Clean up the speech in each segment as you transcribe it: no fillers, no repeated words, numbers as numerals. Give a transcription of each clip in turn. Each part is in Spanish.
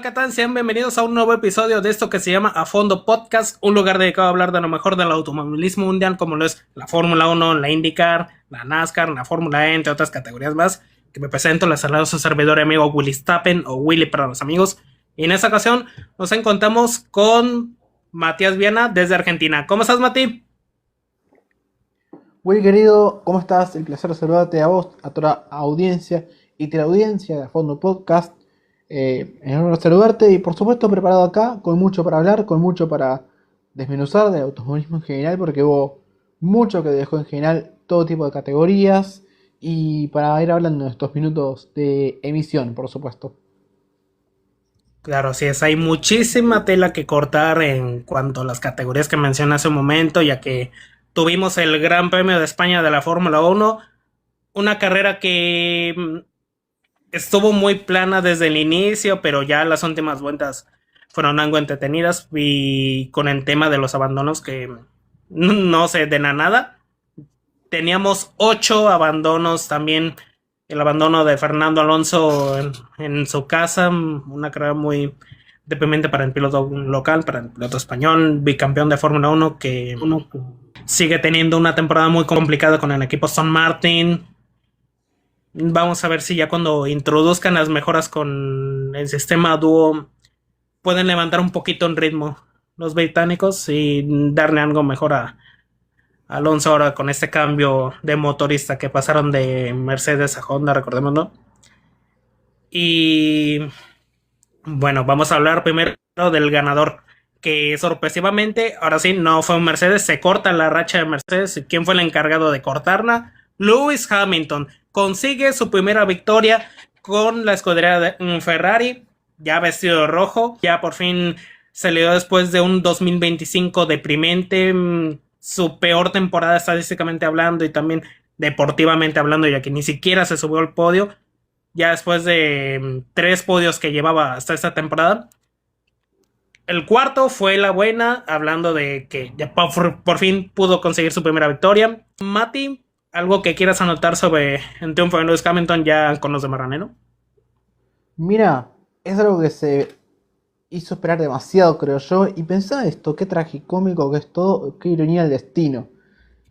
¿qué tal? Sean bienvenidos a un nuevo episodio de esto que se llama A Fondo Podcast, un lugar dedicado a hablar de lo mejor del automovilismo mundial, como lo es la Fórmula 1, la IndyCar, la NASCAR, la Fórmula E, entre otras categorías más. Que me presento, les saludo a su servidor y amigo Willy Stappen, o Willy para los amigos. Y en esta ocasión nos encontramos con Matías Viana desde Argentina. ¿Cómo estás, Mati? Will querido, ¿cómo estás? El placer de saludarte a vos, a toda la audiencia y teleaudiencia de A Fondo Podcast. Es un honor saludarte y por supuesto preparado acá, con mucho para hablar, con mucho para desmenuzar del automovilismo en general, porque hubo mucho que dejó en general todo tipo de categorías y para ir hablando en estos minutos de emisión, por supuesto. Claro, así es, hay muchísima tela que cortar en cuanto a las categorías que mencioné hace un momento, ya que tuvimos el Gran Premio de España de la Fórmula 1, una carrera que estuvo muy plana desde el inicio, pero ya las últimas vueltas fueron algo entretenidas y con el tema de los abandonos que no sé, de la nada. Teníamos 8 abandonos también. El abandono de Fernando Alonso en su casa, una carrera muy deprimente para el piloto local, para el piloto español, bicampeón de Fórmula 1, que sigue teniendo una temporada muy complicada con el equipo Aston Martin. Vamos a ver si ya cuando introduzcan las mejoras con el sistema dúo pueden levantar un poquito en ritmo los británicos y darle algo mejor a Alonso ahora con este cambio de motorista que pasaron de Mercedes a Honda, recordémoslo. Y bueno, vamos a hablar primero del ganador, que sorpresivamente, ahora sí, no fue un Mercedes, se corta la racha de Mercedes. ¿Quién fue el encargado de cortarla? Lewis Hamilton consigue su primera victoria con la escudería de Ferrari, ya vestido de rojo, ya por fin salió después de un 2025 deprimente, su peor temporada estadísticamente hablando y también deportivamente hablando, ya que ni siquiera se subió al podio, ya después de 3 podios que llevaba hasta esta temporada. El cuarto fue la buena, hablando de que ya por fin pudo conseguir su primera victoria. Mati, ¿algo que quieras anotar sobre el triunfo de Lewis Hamilton ya con los de Maranello? Mira, es algo que se hizo esperar demasiado, creo yo, y pensá esto, qué tragicómico que es todo, qué ironía del destino.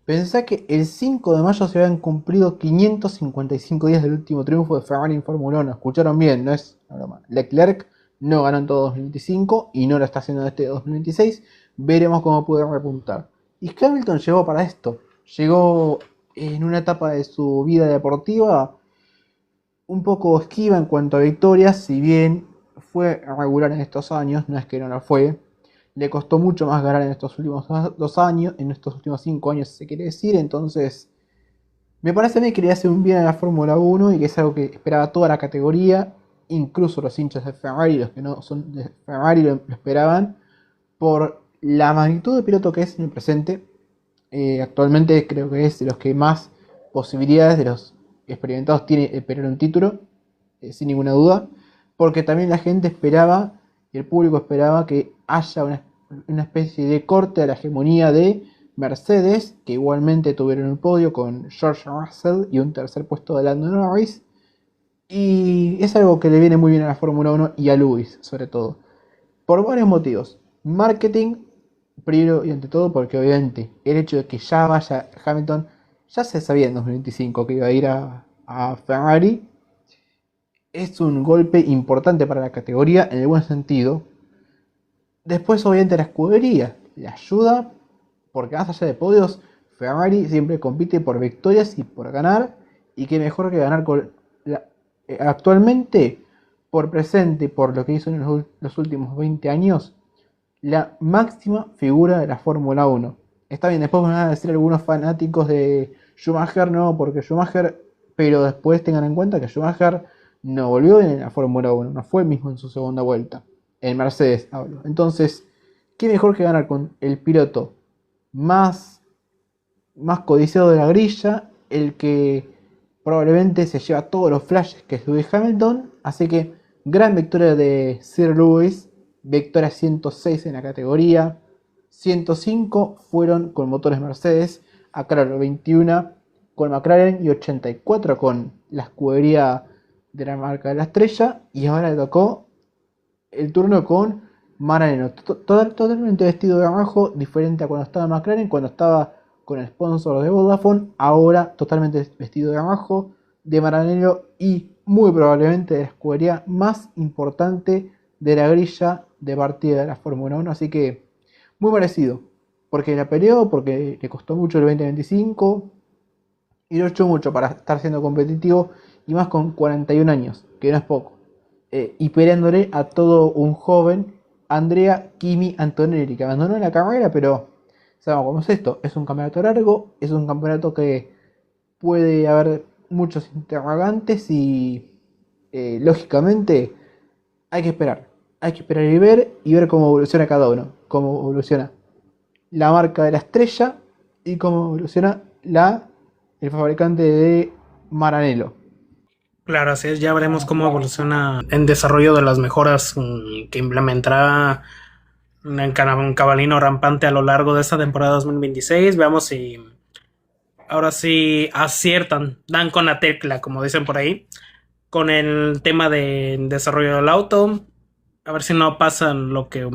Pensá que el 5 de mayo se habían cumplido 555 días del último triunfo de Ferrari en Fórmula 1. Escucharon bien, no es una broma. Leclerc no ganó en todo 2025 y no lo está haciendo en este 2026. Veremos cómo puede repuntar. Y Hamilton llegó para esto. Llegó en una etapa de su vida deportiva un poco esquiva en cuanto a victorias, si bien fue regular en estos años, no es que no lo fue. Le costó mucho más ganar en estos últimos 2 años, en estos últimos 5 años, si se quiere decir. Entonces, me parece a mí que le hace un bien a la Fórmula 1 y que es algo que esperaba toda la categoría, incluso los hinchas de Ferrari, los que no son de Ferrari lo esperaban, por la magnitud de piloto que es en el presente. Actualmente creo que es de los que más posibilidades de los experimentados tiene el pelear un título, sin ninguna duda, porque también la gente esperaba y el público esperaba que haya una especie de corte a la hegemonía de Mercedes, que igualmente tuvieron un podio con George Russell y un tercer puesto de Lando Norris, y es algo que le viene muy bien a la Fórmula 1 y a Lewis sobre todo, por varios motivos. Marketing, primero y ante todo, porque obviamente el hecho de que ya vaya Hamilton, ya se sabía en 2025 que iba a ir a Ferrari, es un golpe importante para la categoría en el buen sentido. Después obviamente la escudería le ayuda, porque más allá de podios, Ferrari siempre compite por victorias y por ganar, y qué mejor que ganar actualmente, por presente, por lo que hizo en los últimos 20 años, la máxima figura de la Fórmula 1. Está bien, después me van a decir algunos fanáticos de Schumacher, no, porque Schumacher, pero después tengan en cuenta que Schumacher no volvió en la Fórmula 1, no fue el mismo en su segunda vuelta. En Mercedes hablo. Entonces, qué mejor que ganar con el piloto más, más codiciado de la grilla, el que probablemente se lleva todos los flashes que es Lewis Hamilton. Así que, gran victoria de Sir Lewis. Victoria 106 en la categoría, 105 fueron con motores Mercedes, acá 21 con McLaren y 84 con la escudería de la marca de la estrella. Y ahora le tocó el turno con Maranello. Totalmente vestido de abajo, diferente a cuando estaba McLaren, cuando estaba con el sponsor de Vodafone. Ahora totalmente vestido de abajo, de Maranello y muy probablemente de la escudería más importante de la grilla de partida de la Fórmula 1. Así que muy parecido. Porque la peleó, porque le costó mucho el 2025 y luchó mucho para estar siendo competitivo y más con 41 años, que no es poco. Y peleándole a todo un joven Andrea Kimi Antonelli, que abandonó la carrera, pero sabemos cómo es esto. Es un campeonato largo, es un campeonato que puede haber muchos interrogantes y lógicamente hay que esperar. Hay que esperar y ver cómo evoluciona cada uno, cómo evoluciona la marca de la estrella y cómo evoluciona el fabricante de Maranello. Claro, así es, ya veremos cómo evoluciona en desarrollo de las mejoras que implementará un cabalino rampante a lo largo de esta temporada 2026. Veamos si ahora sí aciertan, dan con la tecla, como dicen por ahí, con el tema de desarrollo del auto. A ver si no pasan lo que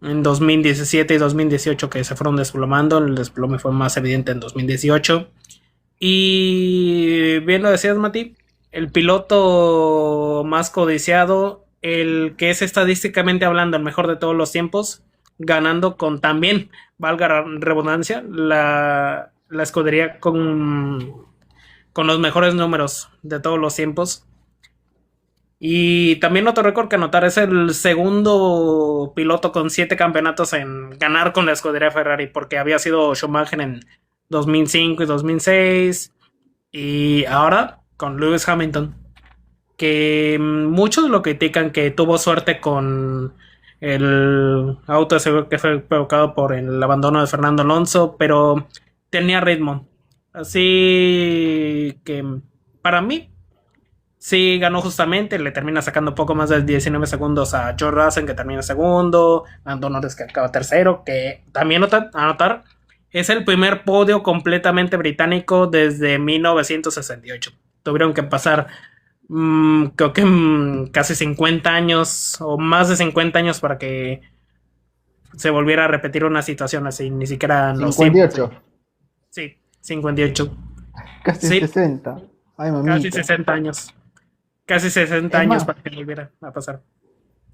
en 2017 y 2018 que se fueron desplomando. El desplome fue más evidente en 2018. Y bien lo decías, Mati, el piloto más codiciado, el que es estadísticamente hablando el mejor de todos los tiempos, ganando con también, valga la redundancia, la escudería con los mejores números de todos los tiempos. Y también otro récord que anotar, es el segundo piloto con 7 campeonatos en ganar con la escudería Ferrari, porque había sido Schumacher en 2005 y 2006, y ahora con Lewis Hamilton, que muchos lo critican que tuvo suerte con el auto que fue provocado por el abandono de Fernando Alonso, pero tenía ritmo. Así que para mí sí ganó justamente, le termina sacando poco más de 19 segundos a George Russell, que termina segundo, Lando Norris, que acaba tercero, que también anotar, es el primer podio completamente británico desde 1968. Tuvieron que pasar, creo que casi 50 años o más de 50 años para que se volviera a repetir una situación así, ni siquiera en los tiempos. 58, Sí, 58. casi Sí, 60. Ay, casi mamita. 60 años. Casi 60 Es años más, para que volviera a pasar.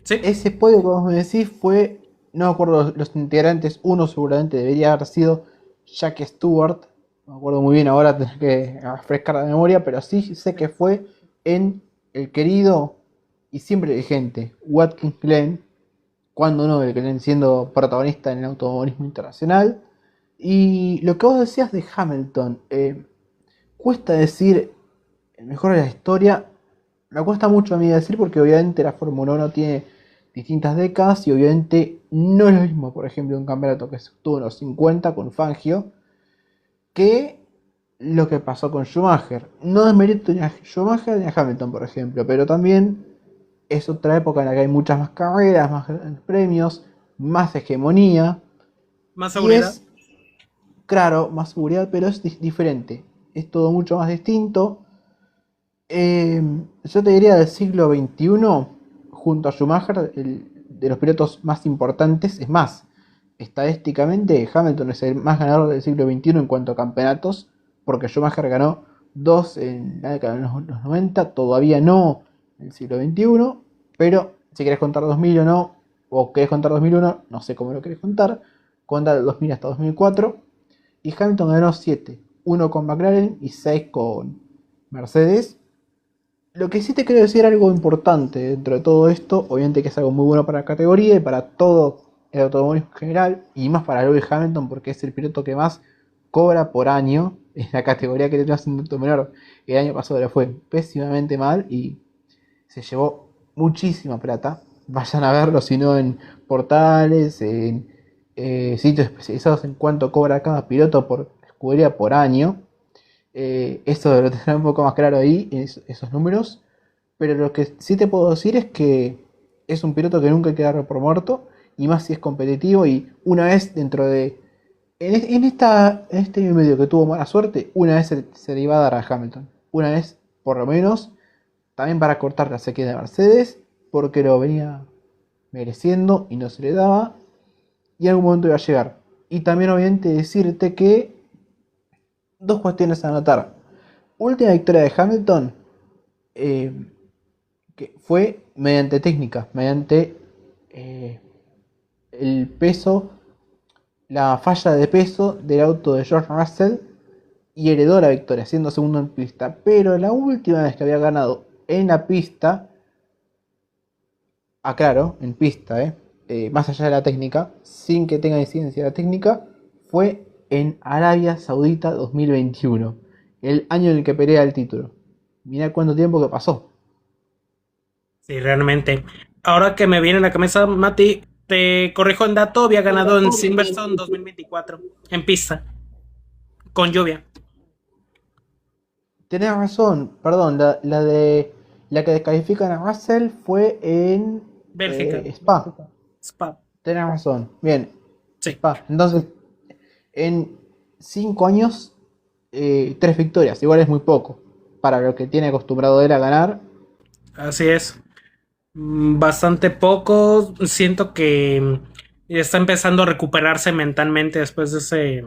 Sí, ese podio que vos me decís fue, no me acuerdo los integrantes, uno seguramente debería haber sido Jack Stewart, no me acuerdo muy bien ahora, tengo que refrescar la memoria, pero sí sé que fue en el querido y siempre vigente Watkins Glen, cuando no, el Glen siendo protagonista en el automovilismo internacional. Y lo que vos decías de Hamilton, cuesta decir el mejor de la historia. Me cuesta mucho a mí decir porque obviamente la Fórmula 1 tiene distintas décadas y obviamente no es lo mismo, por ejemplo, un campeonato que estuvo en los 50 con Fangio que lo que pasó con Schumacher. No desmerito ni a Schumacher ni a Hamilton, por ejemplo, pero también es otra época en la que hay muchas más carreras, más grandes premios, más hegemonía más y seguridad. es, claro, más seguridad, pero es diferente. Es todo mucho más distinto. Yo te diría del siglo XXI, junto a Schumacher, de los pilotos más importantes. Es más, estadísticamente Hamilton es el más ganador del siglo XXI en cuanto a campeonatos, porque Schumacher ganó dos en la década de los 90, todavía no en el siglo XXI, pero si querés contar 2000 o no, o querés contar 2001, no sé cómo lo querés contar, cuenta del 2000 hasta 2004, y Hamilton ganó 7, uno con McLaren y 6 con Mercedes. Lo que sí te quiero decir algo importante dentro de todo esto, obviamente que es algo muy bueno para la categoría y para todo el automovilismo en general, y más para Lewis Hamilton porque es el piloto que más cobra por año en la categoría que le hace un menor. El año pasado le fue pésimamente mal y se llevó muchísima plata. Vayan a verlo, si no en portales, en sitios especializados en cuánto cobra cada piloto por escudería por año. Eso lo tendrá un poco más claro ahí, esos números. Pero lo que sí te puedo decir es que es un piloto que nunca queda por muerto. Y más si es competitivo. Y una vez dentro de. En este año y medio que tuvo mala suerte, una vez se le iba a dar a Hamilton. Una vez, por lo menos. También para cortar la sequía de Mercedes. porque lo venía mereciendo y no se le daba, y en algún momento iba a llegar. Y también obviamente decirte que dos cuestiones a anotar. Última victoria de Hamilton, eh, que fue mediante técnica, mediante eh, el peso, la falla de peso del auto de George Russell, y heredó la victoria, siendo segundo en pista. Pero la última vez que había ganado en la pista, aclaro, en pista, más allá de la técnica, sin que tenga incidencia la técnica, fue en Arabia Saudita 2021, el año en el que pelea el título. Mirá cuánto tiempo que pasó. Sí, realmente. Ahora que me viene a la cabeza, Mati, te corrijo en dato, había ganado en Silverstone 2024, en pista, con lluvia. Tenés razón, perdón, la que descalifican a Russell fue en Bélgica, Spa. Spa. Tenés razón, bien, Sí, Spa. Entonces, en 5 años, 3 victorias, igual es muy poco para lo que tiene acostumbrado él a ganar. así es. Bastante poco. Siento que está empezando a recuperarse mentalmente después de ese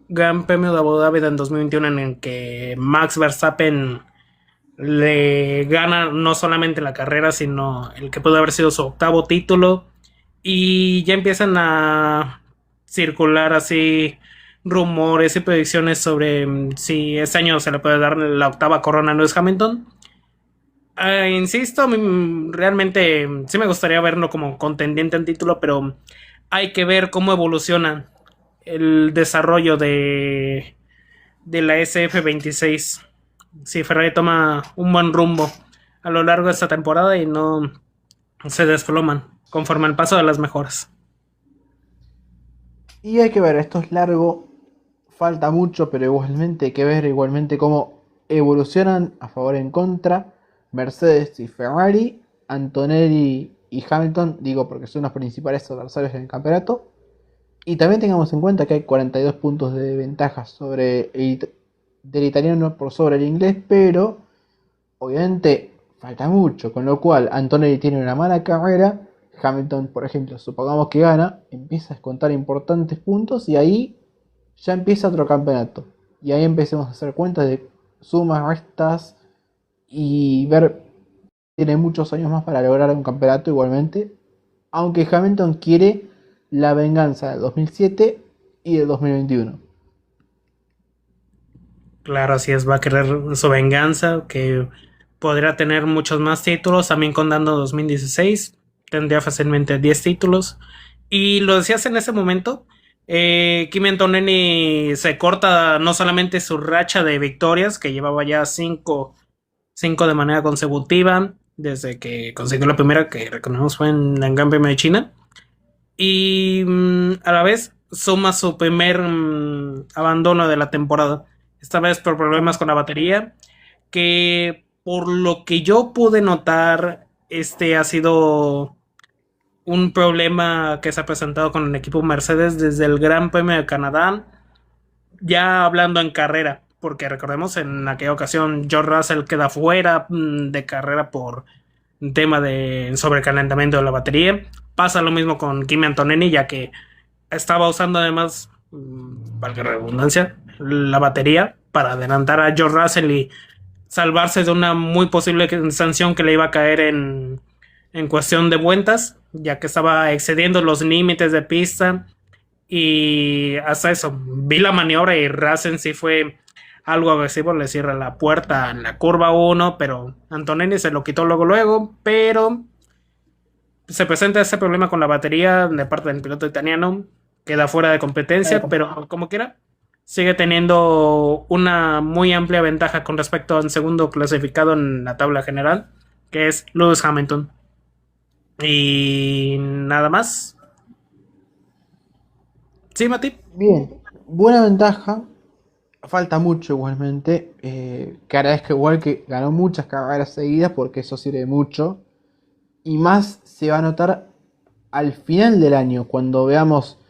Gran Premio de Abu Dhabi en 2021 en el que Max Verstappen le gana no solamente la carrera, sino el que pudo haber sido su octavo título. Y ya empiezan a circular así rumores y predicciones sobre si este año se le puede dar la octava corona a Lewis Hamilton. Insisto, a mí, realmente sí me gustaría verlo como contendiente en título, pero hay que ver cómo evoluciona el desarrollo de la SF26. Si Ferrari toma un buen rumbo a lo largo de esta temporada y no se desploman conforme al paso de las mejoras. Y hay que ver, esto es largo, falta mucho, pero igualmente hay que ver igualmente cómo evolucionan a favor y en contra Mercedes y Ferrari, Antonelli y Hamilton, digo porque son los principales adversarios en el campeonato. Y también tengamos en cuenta que hay 42 puntos de ventaja sobre del italiano por sobre el inglés, pero obviamente falta mucho, con lo cual Antonelli tiene una mala carrera. Hamilton, por ejemplo, supongamos que gana, empieza a descontar importantes puntos y ahí ya empieza otro campeonato. Y ahí empecemos a hacer cuentas de sumas, restas y ver, tiene muchos años más para lograr un campeonato igualmente. Aunque Hamilton quiere la venganza del 2007 y del 2021. Claro, así es, va a querer su venganza, que podría tener muchos más títulos, también contando 2016, tendría fácilmente 10 títulos. Y lo decías en ese momento, Kimi Antonelli se corta no solamente su racha de victorias, que llevaba ya 5 de manera consecutiva, desde que consiguió la primera, que recordemos fue en el Gran Premio de China, y a la vez suma su primer abandono de la temporada. Esta vez por problemas con la batería, que por lo que yo pude notar, este ha sido un problema que se ha presentado con el equipo Mercedes desde el Gran Premio de Canadá, ya hablando en carrera, porque recordemos en aquella ocasión George Russell queda fuera de carrera por un tema de sobrecalentamiento de la batería. Pasa lo mismo con Kimi Antonelli, ya que estaba usando además, valga la redundancia, la batería para adelantar a George Russell y salvarse de una muy posible sanción que le iba a caer en cuestión de vueltas, ya que estaba excediendo los límites de pista. Y hasta eso, vi la maniobra y Russell sí fue algo agresivo, le cierra la puerta en la curva 1, pero Antonelli se lo quitó luego, pero se presenta ese problema con la batería de parte del piloto italiano, queda fuera de competencia, pero como quiera, sigue teniendo una muy amplia ventaja con respecto al segundo clasificado en la tabla general, que es Lewis Hamilton. Y nada más. Sí, Mati. Bien, buena ventaja. Falta mucho igualmente. Que agradezco igual que ganó muchas carreras seguidas porque eso sirve mucho. Y más se va a notar al final del año, cuando veamos,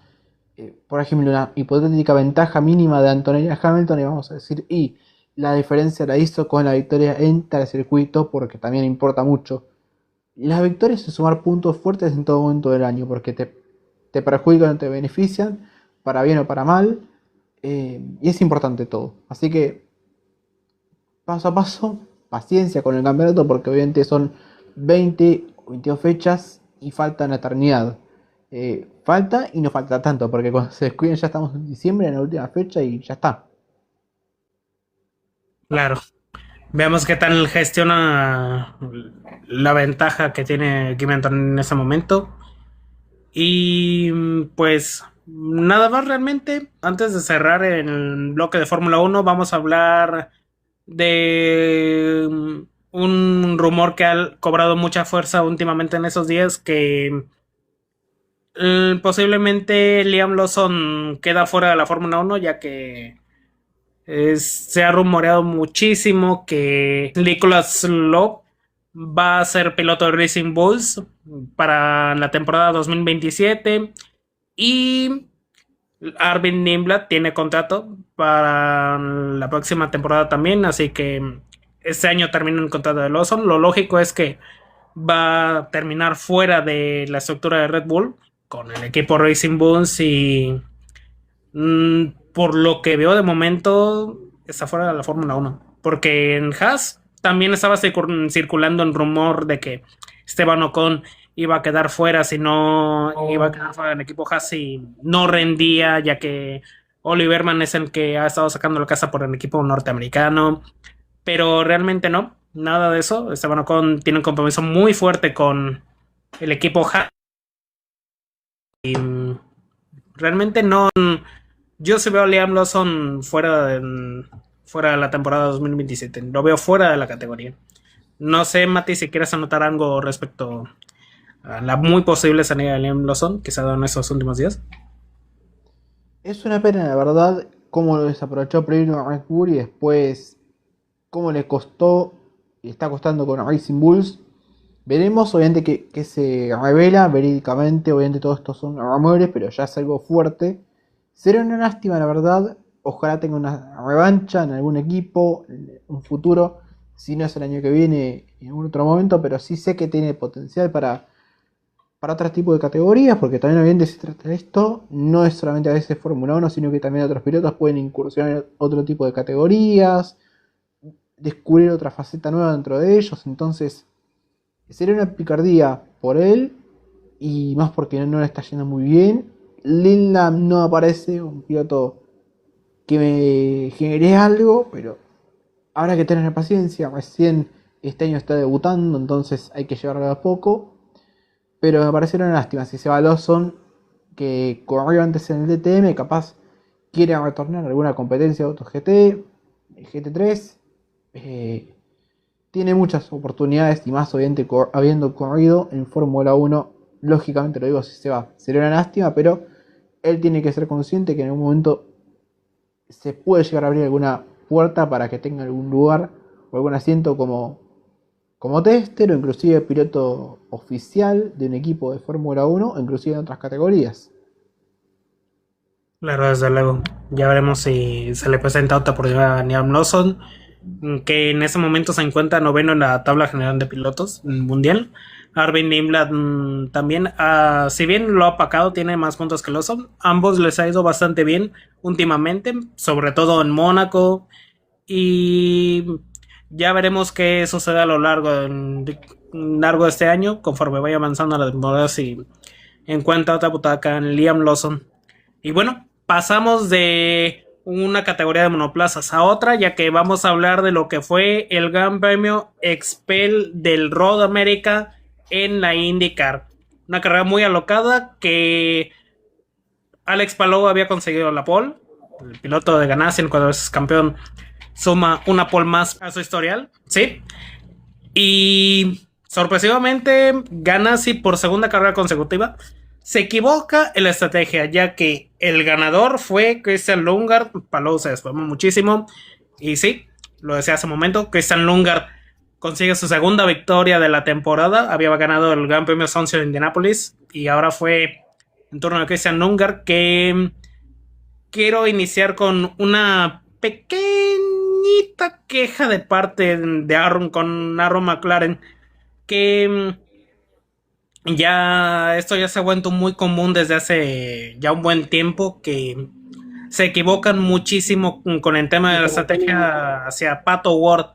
por ejemplo, una hipotética ventaja mínima de Antonella Hamilton y vamos a decir, y la diferencia la hizo con la victoria en tal circuito porque también importa mucho. Las victorias es sumar puntos fuertes en todo momento del año, porque te perjudican o te benefician, para bien o para mal, y es importante todo. Así que paso a paso, paciencia con el campeonato, porque obviamente son 20 o 22 fechas y falta una eternidad. Falta y no falta tanto, porque cuando se descuiden ya estamos en diciembre, en la última fecha y ya está. Claro. Veamos qué tal gestiona la ventaja que tiene Kim Anton en ese momento. Y pues nada más realmente. Antes de cerrar el bloque de Fórmula Uno, vamos a hablar de un rumor que ha cobrado mucha fuerza últimamente en esos días, que posiblemente Liam Lawson queda fuera de la Fórmula Uno, ya que se ha rumoreado muchísimo que Nicholas Loeb va a ser piloto de Racing Bulls para la temporada 2027 y Arvin Nimblad tiene contrato para la próxima temporada también, así que este año termina el contrato de Lawson. Lo lógico es que va a terminar fuera de la estructura de Red Bull con el equipo Racing Bulls y por lo que veo de momento, está fuera de la Fórmula Uno. Porque en Haas también estaba circulando un rumor de que Esteban Ocon iba a quedar fuera si no iba a quedar fuera del equipo Haas y no rendía, ya que Oliverman es el que ha estado sacando la casa por el equipo norteamericano. Pero realmente no, nada de eso. Esteban Ocon tiene un compromiso muy fuerte con el equipo Haas. Y realmente no. Yo sí veo a Liam Lawson fuera de la temporada 2027. Lo veo fuera de la categoría. No sé, Mati, si quieres anotar algo respecto a la muy posible salida de Liam Lawson que se ha dado en esos últimos días. Es una pena, la verdad, cómo lo desaprovechó primero a Red Bull y después cómo le costó y está costando con Racing Bulls. Veremos, obviamente, que se revela verídicamente. Obviamente, todo esto son rumores, pero ya es algo fuerte. Sería una lástima, la verdad. Ojalá tenga una revancha en algún equipo, en un futuro. Si no es el año que viene, en algún otro momento, pero sí sé que tiene potencial para otro tipo de categorías, porque también obviamente se trata de esto, no es solamente a veces Fórmula 1, sino que también otros pilotos pueden incursionar en otro tipo de categorías, descubrir otra faceta nueva dentro de ellos, entonces sería una picardía por él, y más porque no le está yendo muy bien. Lindam no aparece, un piloto que me genere algo, pero habrá que tener paciencia, recién este año está debutando, entonces hay que llevarlo a poco. Pero me pareció una lástima. Si se va Lawson, que corrió antes en el DTM, capaz quiere retornar a alguna competencia de AutoGT, GT3. Tiene muchas oportunidades y más obviamente habiendo corrido en Fórmula 1. Lógicamente lo digo si se va. Sería una lástima, pero él tiene que ser consciente que en algún momento se puede llegar a abrir alguna puerta para que tenga algún lugar o algún asiento como tester o inclusive piloto oficial de un equipo de Fórmula 1 o inclusive en otras categorías. Claro, desde luego. Ya veremos si se le presenta otra oportunidad a Liam Lawson, que en ese momento se encuentra noveno en la tabla general de pilotos mundial. Arvin Nimblad también, si bien lo ha opacado, tiene más puntos que Lawson. Ambos les ha ido bastante bien últimamente, sobre todo en Mónaco. Y ya veremos qué sucede a lo largo de este año, conforme vaya avanzando la temporada, si encuentra otra butaca en Liam Lawson. Y bueno, pasamos de una categoría de monoplazas a otra, ya que vamos a hablar de lo que fue el Gran Premio Expel del Road America en la IndyCar. Una carrera muy alocada que Alex Palou había conseguido la pole. El piloto de Ganassi, el 4 veces campeón, suma una pole más a su historial, ¿sí? Y sorpresivamente, Ganassi por segunda carrera consecutiva se equivoca en la estrategia, ya que el ganador fue Christian Lundgaard. Palou se desplomó muchísimo. Y sí, lo decía hace un momento, Christian Lundgaard consigue su segunda victoria de la temporada. Había ganado el Gran Premio Soncio de Indianapolis y ahora fue en turno de Christian Lundgaard, que quiero iniciar con una pequeñita queja de parte de Aaron con Aaron McLaren, que Ya esto ya se ha vuelto muy común desde hace ya un buen tiempo que se equivocan muchísimo con el tema de la estrategia hacia Pato Ward,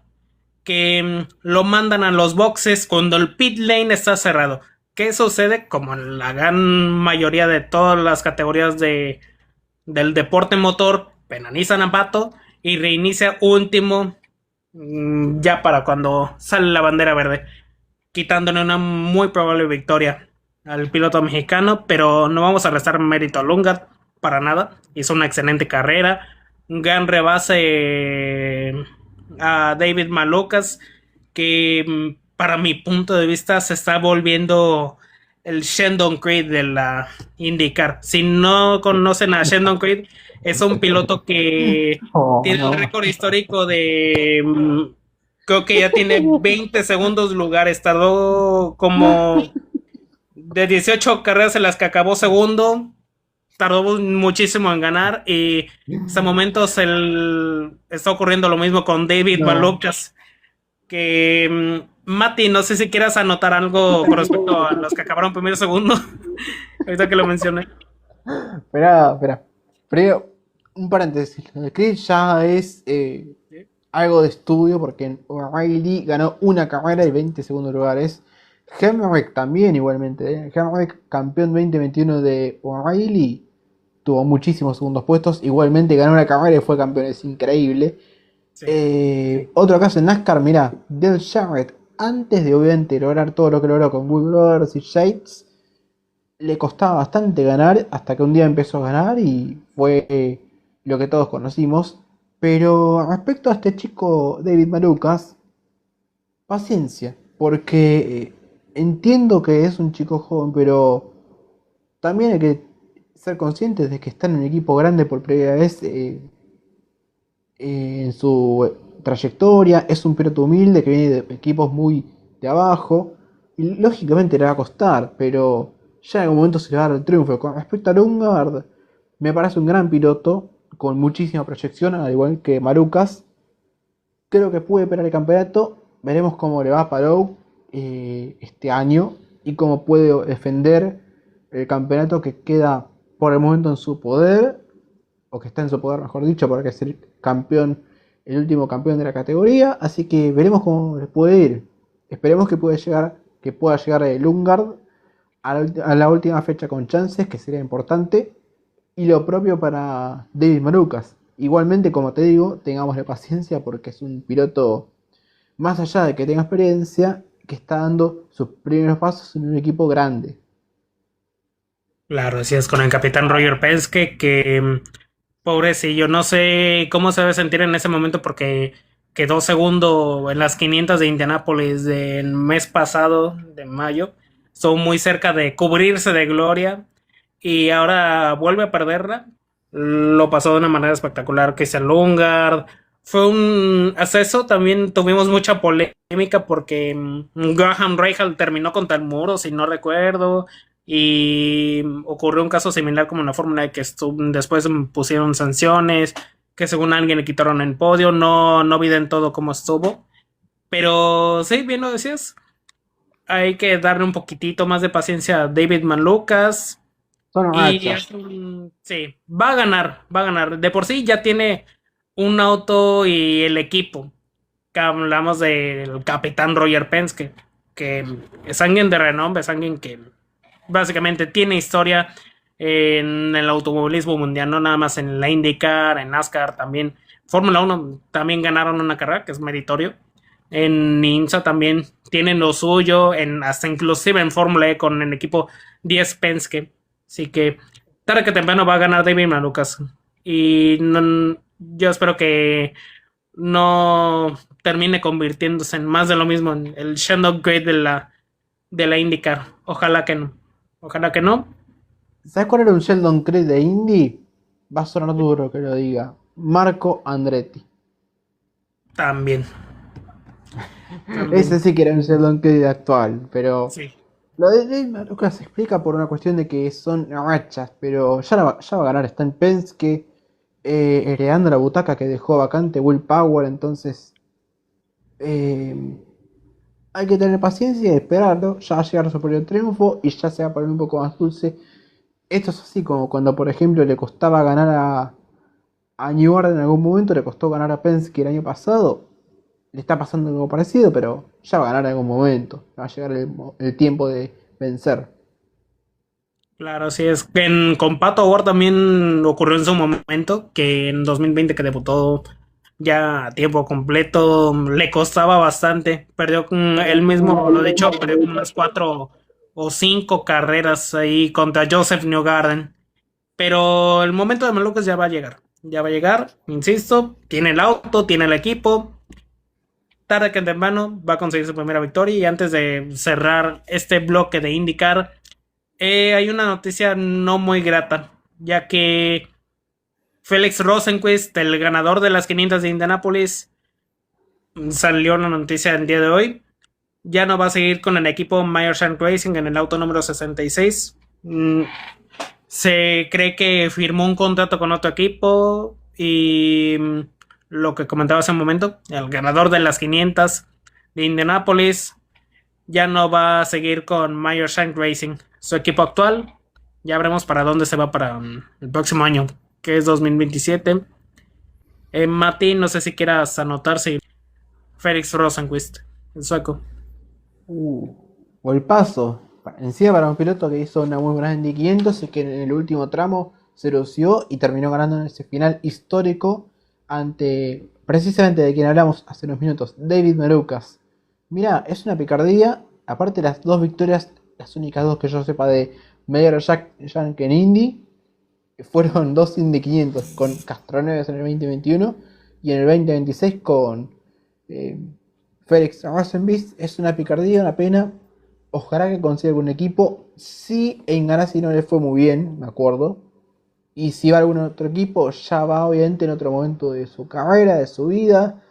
que lo mandan a los boxes cuando el pit lane está cerrado. ¿Qué sucede? Como en la gran mayoría de todas las categorías del deporte motor, penalizan a Pato y reinicia último ya para cuando sale la bandera verde, quitándole una muy probable victoria al piloto mexicano, pero no vamos a restar mérito a Lungard para nada. Hizo una excelente carrera, un gran rebase a David Malucas, que para mi punto de vista se está volviendo el Shendon Creed de la IndyCar. Si no conocen a Shendon Creed, es un piloto que Oh, tiene el no. récord histórico de creo que ya tiene 20 segundos lugares. Tardó como de 18 carreras en las que acabó segundo. Tardó muchísimo en ganar y hasta momentos está ocurriendo lo mismo con David No. Malukas. Que Mati, no sé si quieras anotar algo con respecto a los que acabaron primero y segundo. Ahorita que lo mencioné. Espera, espera. Pero, un paréntesis. Lo de Chris ya es algo de estudio porque en O'Reilly ganó una carrera y 20 segundos lugares. Hemrick también igualmente. Hemrick, campeón 2021 de O'Reilly, tuvo muchísimos segundos puestos. Igualmente ganó una carrera y fue campeón. Es increíble. Sí. Otro caso en NASCAR, mira, Dale Jarrett, antes de obviamente lograr todo lo que logró con Will Brothers y Shades, le costaba bastante ganar hasta que un día empezó a ganar y fue lo que todos conocimos. Pero respecto a este chico David Malucas, paciencia, porque entiendo que es un chico joven, pero también hay que ser conscientes de que está en un equipo grande por primera vez en su trayectoria. Es un piloto humilde que viene de equipos muy de abajo y lógicamente le va a costar, pero ya en algún momento se le va a dar el triunfo. Con respecto a Lundgaard, me parece un gran piloto con muchísima proyección, al igual que Marucas. Creo que puede pelear el campeonato. Veremos cómo le va a Palou este año y cómo puede defender el campeonato que queda por el momento en su poder, o que está en su poder, mejor dicho, porque es el campeón, el último campeón de la categoría. Así que veremos cómo le puede ir. Esperemos que pueda llegar Lundgaard a la última fecha con chances, que sería importante. Y lo propio para David Marucas. Igualmente, como te digo, tengamos la paciencia porque es un piloto, más allá de que tenga experiencia, que está dando sus primeros pasos en un equipo grande. Claro, así es con el capitán Roger Penske, que pobrecillo, no sé cómo se debe sentir en ese momento porque quedó segundo en las 500 de Indianápolis del mes pasado, de mayo. Estuvo muy cerca de cubrirse de gloria y ahora vuelve a perderla. Lo pasó de una manera espectacular Christian Lundgaard. Fue un acceso, también tuvimos mucha polémica porque Graham Rahal terminó contra el muro, si no recuerdo, y ocurrió un caso similar como en la Fórmula E que después pusieron sanciones, que según alguien le quitaron el podio, no vi en todo cómo estuvo, pero sí, bien lo decías, hay que darle un poquitito más de paciencia a David Malucas Son y rachas. sí, va a ganar, de por sí ya tiene un auto y el equipo, que hablamos del capitán Roger Penske, que es alguien de renombre, es alguien que básicamente tiene historia en el automovilismo mundial, no nada más en la IndyCar, en NASCAR también. Fórmula Uno también ganaron una carrera, que es meritorio. En IMSA también tienen lo suyo, hasta inclusive en Fórmula E con el equipo 10 Penske. Así que tarde que temprano va a ganar David Malucas. Y yo espero que no termine convirtiéndose en más de lo mismo, en el Shandong Grade de la IndyCar. Ojalá que no. Ojalá que no. ¿Sabes cuál era un Sheldon Creed de Indy? Va a sonar duro que lo diga. Marco Andretti. También. Ese También. sí que era un Sheldon Creed actual, pero Sí. lo de Dave Maluka se explica por una cuestión de que son rachas, pero ya va a ganar. Está en Penske, heredando la butaca que dejó vacante Will Power, entonces eh, Hay que tener paciencia y esperarlo. Ya va a llegar su propio triunfo y ya se va a poner un poco más dulce. Esto es así como cuando, por ejemplo, le costaba ganar a New Garden en algún momento, le costó ganar a Penske el año pasado. Le está pasando algo parecido, pero ya va a ganar en algún momento. Va a llegar el tiempo de vencer. Claro, sí, es que con Pato O'Ward también ocurrió en su momento, que en 2020 que debutó ya a tiempo completo, le costaba bastante. Perdió con él mismo, lo dicho, perdió como unas 4 o 5 carreras ahí contra Joseph Newgarden. Pero el momento de Malucas ya va a llegar. Ya va a llegar, insisto, tiene el auto, tiene el equipo. Tarde que temprano va a conseguir su primera victoria. Y antes de cerrar este bloque de IndyCar, hay una noticia no muy grata, ya que Felix Rosenqvist, el ganador de las 500 de Indianapolis, salió una noticia el día de hoy. Ya no va a seguir con el equipo Meyer Shank Racing en el auto número 66. Se cree que firmó un contrato con otro equipo y lo que comentaba hace un momento, el ganador de las 500 de Indianapolis ya no va a seguir con Meyer Shank Racing. Su equipo actual, ya veremos para dónde se va para el próximo año, que es 2027. Mati, no sé si quieras anotarse. Felix Rosenqvist, el sueco. Uh, Golpazo. Encima para un piloto que hizo una muy buena Indy 500 y que en el último tramo se lució y terminó ganando en ese final histórico ante precisamente de quien hablamos hace unos minutos, David Malukas. Mira, es una picardía. Aparte las dos victorias, las únicas dos que yo sepa de Meyer Shank en Indy, fueron dos Indy 500 con Castroneves en el 2021 y en el 2026 con eh, Felix Rosenqvist. Es una picardía, una pena. Ojalá que consiga algún equipo. Si en Ganassi no le fue muy bien, me acuerdo. Y si va a algún otro equipo, ya va obviamente en otro momento de su carrera, de su vida.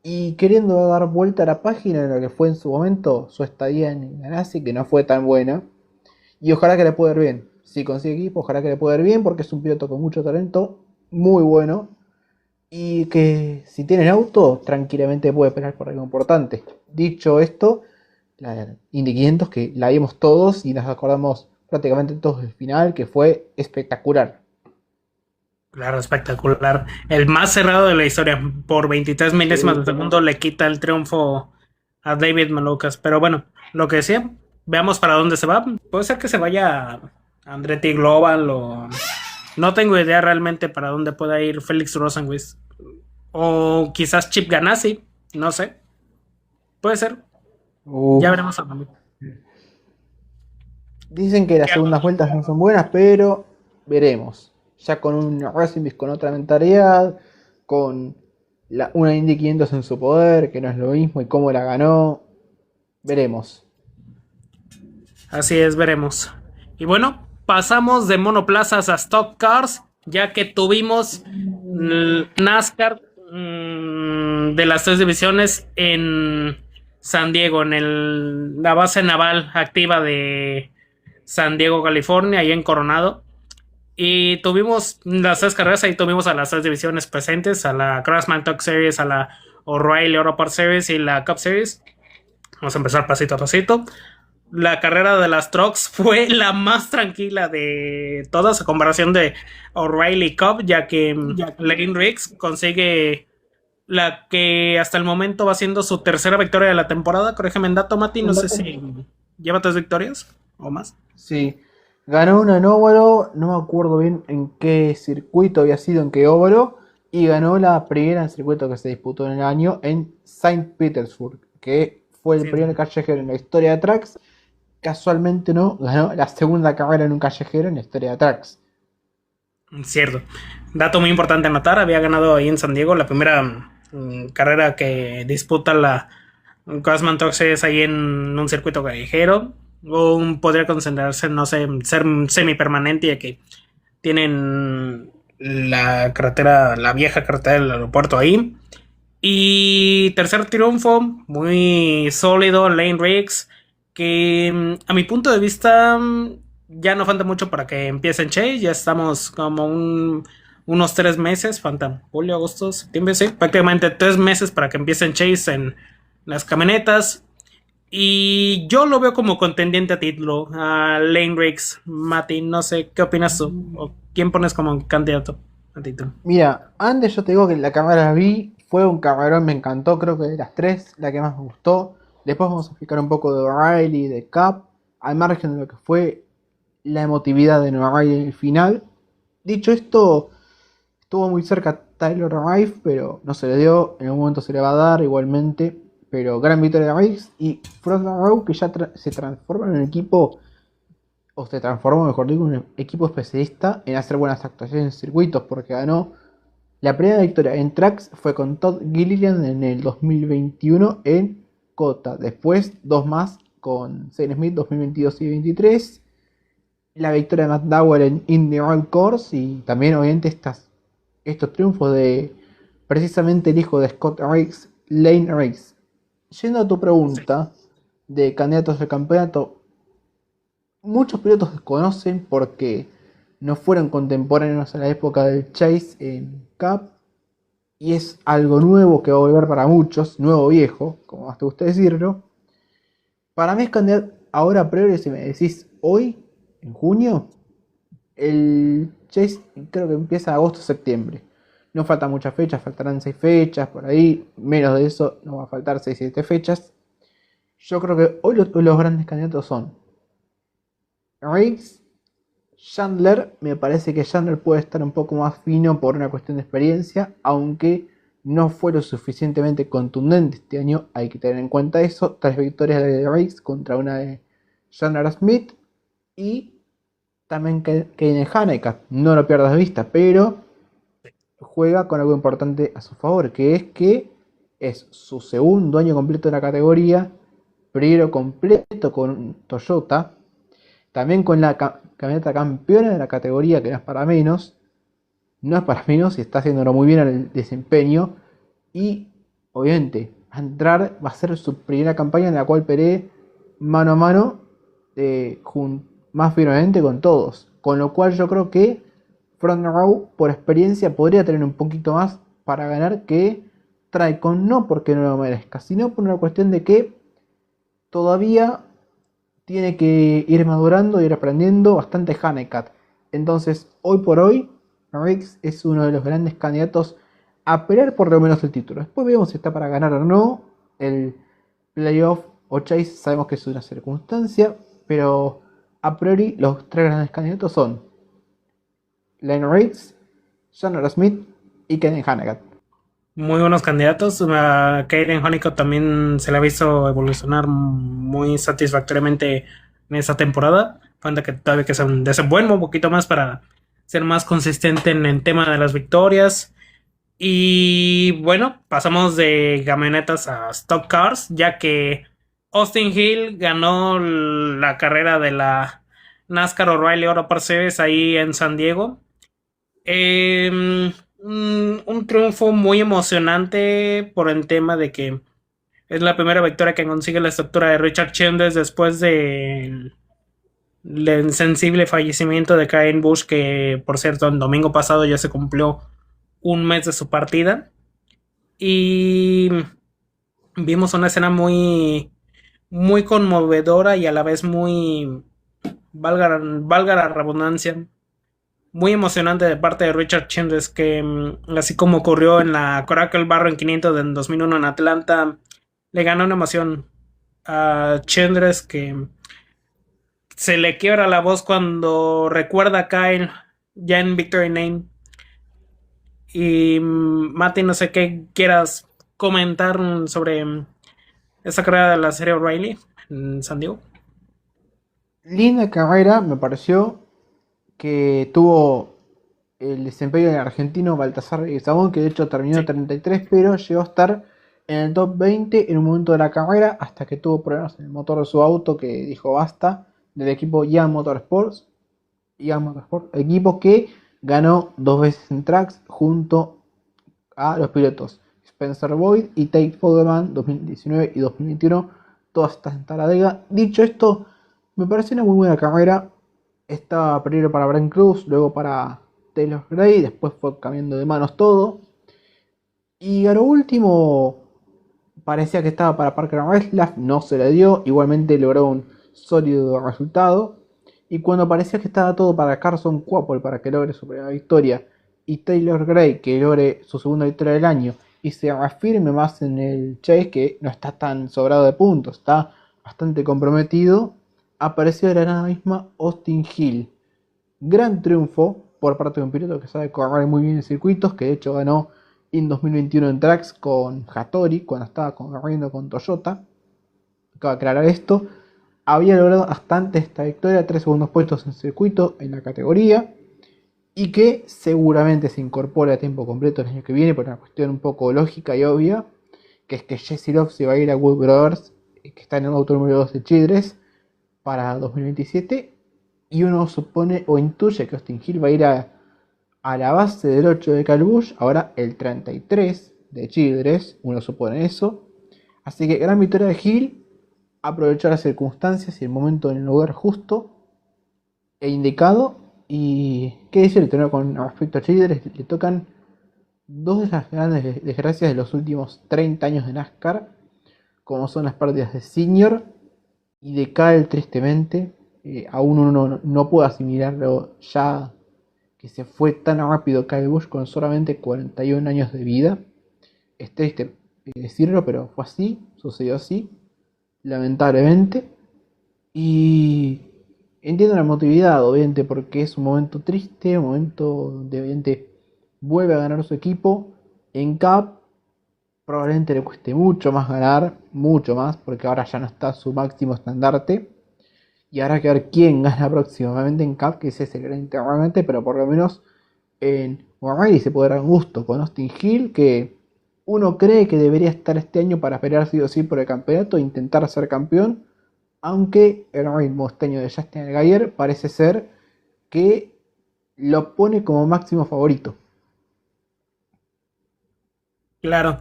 Y queriendo dar vuelta a la página en lo que fue en su momento su estadía en Ganassi, que no fue tan buena. Y ojalá que le pueda ir bien. Si consigue equipo, ojalá que le pueda ir bien, porque es un piloto con mucho talento, muy bueno. Y que si tiene auto, tranquilamente puede pelear por algo importante. Dicho esto, la Indy 500 que la vimos todos y nos acordamos prácticamente todos del final, que fue espectacular. Claro, espectacular. El más cerrado de la historia. Por 23 milésimas de segundo le quita el triunfo a David Malukas. Pero bueno, lo que decía, veamos para dónde se va. Puede ser que se vaya a Andretti Global o... No tengo idea realmente para dónde pueda ir Felix Rosenqvist. O quizás Chip Ganassi, no sé. Puede ser. Uf. Ya veremos a dónde. Dicen que las segundas vueltas no son buenas, pero veremos. Ya con un Racing con otra mentalidad, con una Indy 500 en su poder, que no es lo mismo, y cómo la ganó, veremos. Así es, veremos. Y bueno, pasamos de monoplazas a stock cars, ya que tuvimos NASCAR de las 3 divisiones en San Diego, en la base naval activa de San Diego, California, ahí en Coronado. Y tuvimos las 3 carreras, ahí tuvimos a las 3 divisiones presentes, a la Craftsman Truck Series, a la O'Reilly Auto Parts Series y la Cup Series. Vamos a empezar pasito a pasito. La carrera de las trucks fue la más tranquila de todas a comparación de O'Reilly Cup, ya que Lane Riggs consigue la que hasta el momento va siendo su tercera victoria de la temporada. Corrígeme en dato, Mati, no sé si lleva 3 victorias o más. Sí, ganó una en óvalo, no me acuerdo bien en qué circuito había sido, en qué óvalo, y ganó la primera en circuito que se disputó en el año en Saint Petersburg, que fue el Sí, primer callejero en la historia de Tracks. Casualmente no, ganó la segunda carrera en un callejero en la historia de Tracks. cierto. Dato muy importante a notar, había ganado ahí en San Diego la primera carrera que disputa la Craftsman Truck Series ahí en un circuito callejero. O podría considerarse, no sé, ser semipermanente, ya que tienen la carretera, la vieja carretera del aeropuerto ahí. Y tercer triunfo, muy sólido, Lane Riggs, que a mi punto de vista ya no falta mucho para que empiecen Chase, ya estamos como unos 3 meses, faltan julio, agosto, septiembre, sí, prácticamente 3 meses para que empiecen Chase en las camionetas. Y yo lo veo como contendiente a título, a Lane Riggs, Mati, no sé, ¿qué opinas tú? ¿O quién pones como candidato a título? Mira, antes yo te digo que la cámara la vi, fue un camarón, me encantó, creo que de las tres, la que más me gustó. Después vamos a explicar un poco de O'Reilly, de Cap, al margen de lo que fue la emotividad de O'Reilly en el final. Dicho esto, estuvo muy cerca Tyler Rife, pero no se le dio, en algún momento se le va a dar igualmente. Pero gran victoria de Riggs y Front Row que ya se transforma en un equipo, o se transformó, mejor dicho, en un equipo especialista en hacer buenas actuaciones en circuitos, porque ganó la primera victoria en tracks fue con Todd Gilliland en el 2021 en Cota. Después dos más con Zane Smith 2022 y 2023. La victoria de Matt Dowell en Indy Road Course y también obviamente estos triunfos de precisamente el hijo de Scott Riggs, Lane Riggs. Yendo a tu Sí. pregunta de candidatos al campeonato, muchos pilotos desconocen porque no fueron contemporáneos a la época del Chase en Cup y es algo nuevo que va a volver para muchos, nuevo viejo, como más te gusta decirlo. Para mí es candidato ahora a priori, si me decís hoy, en junio, el Chase creo que empieza agosto septiembre. No faltan muchas fechas, faltarán 6 fechas por ahí, menos de eso, no va a faltar 6 7 fechas. Yo creo que hoy los grandes candidatos son Riggs, Chandler. Me parece que Chandler puede estar un poco más fino por una cuestión de experiencia, aunque no fue lo suficientemente contundente este año. Hay que tener en cuenta eso. 3 victorias de Riggs contra una de Chandler Smith y también Kaden Hanekat. No lo pierdas de vista, pero juega con algo importante a su favor, que es que es su segundo año completo en la categoría, primero completo con Toyota, también con la camioneta campeona de la categoría, que no es para menos. No es para menos y está haciéndolo muy bien en el desempeño. Y obviamente, a entrar va a ser su primera campaña en la cual peleé mano a mano, más firmemente con todos. Con lo cual yo creo que Front Row, por experiencia, podría tener un poquito más para ganar que Tricon. No porque no lo merezca, sino por una cuestión de que todavía tiene que ir madurando, ir aprendiendo bastante Hanekat. Entonces, hoy por hoy, Riggs es uno de los grandes candidatos a pelear por lo menos el título. Después vemos si está para ganar o no. El playoff o Chase sabemos que es una circunstancia, pero a priori los tres grandes candidatos son Lane Riggs, Chandler Smith y Ken Hanekat. Muy buenos candidatos. A Kaden Honeycutt también se le ha visto evolucionar muy satisfactoriamente en esta temporada. Falta que todavía que se desenvuelva un poquito más para ser más consistente en el tema de las victorias. Y bueno, pasamos de camionetas a stock cars, ya que Austin Hill ganó la carrera de la NASCAR O'Reilly Auto Series ahí en San Diego. Un triunfo muy emocionante por el tema de que es la primera victoria que consigue la estructura de Richard Childress después del insensible fallecimiento de Kyle Busch, que por cierto el domingo pasado ya se cumplió un mes de su partida. Y vimos una escena muy conmovedora y a la vez muy, valga la redundancia, muy emocionante de parte de Richard Childress, que así como ocurrió en la Coracle Barron 500 en 2001 en Atlanta, le ganó una emoción a Childress, que se le quiebra la voz cuando recuerda a Kyle ya en Victory Name. Y Mati, no sé qué quieras comentar sobre esta carrera de la serie O'Reilly en San Diego. Linda carrera, me pareció que tuvo el desempeño del argentino Baltasar Sabón, que de hecho terminó Sí. 33, pero llegó a estar en el top 20 en un momento de la carrera hasta que tuvo problemas en el motor de su auto que dijo basta, del equipo Motorsport, equipo que ganó 2 veces en tracks junto a los pilotos Spencer Boyd y Tate Fogelman 2019 y 2021, todas estas en Talladega. Dicho esto, me parece una muy buena carrera. Estaba primero para Brent Cruz, luego para Taylor Gray, después fue cambiando de manos todo. Y a lo último, parecía que estaba para Parker Reslaf, no se le dio, igualmente logró un sólido resultado. Y cuando parecía que estaba todo para Carson Quapple para que logre su primera victoria, y Taylor Gray que logre su segunda victoria del año, y se reafirme más en el Chase, que no está tan sobrado de puntos, está bastante comprometido, apareció de la nada misma Austin Hill. Gran triunfo por parte de un piloto que sabe correr muy bien en circuitos, que de hecho ganó en 2021 en Tracks con Hattori, cuando estaba corriendo con Toyota. Acabo de aclarar esto. Había logrado hasta antes esta victoria 3 segundos puestos en circuito en la categoría, y que seguramente se incorpore a tiempo completo el año que viene por una cuestión un poco lógica y obvia, que es que Jesse Love se va a ir a Wood Brothers, que está en el auto número 2 de Childress, para 2027, y uno supone o intuye que Austin Hill va a ir a la base del 8 de Kyle Busch, ahora el 33 de Childress, uno supone eso. Así que gran victoria de Hill, aprovechar las circunstancias y el momento en el lugar justo e indicado. Y qué decirte, ¿no? Con respecto a Childress, le tocan dos de las grandes desgracias de los últimos 30 años de NASCAR, como son las pérdidas de Senior y de Cal, tristemente. Aún uno no puede asimilarlo ya, que se fue tan rápido Kyle Busch con solamente 41 años de vida. Es triste decirlo, pero fue así, sucedió así, lamentablemente. Y entiendo la emotividad, obviamente, porque es un momento triste, un momento donde obviamente vuelve a ganar su equipo. En Cup probablemente le cueste mucho más ganar, mucho más, porque ahora ya no está su máximo estandarte. Y habrá que ver quién gana próximamente en Cup, que ese es el gran interrogante, pero por lo menos en O'Reilly se puede dar un gusto con Austin Hill, que uno cree que debería estar este año para pelear sí o sí por el campeonato e intentar ser campeón, aunque el ritmo este año de Justin Allgaier parece ser que lo pone como máximo favorito. Claro.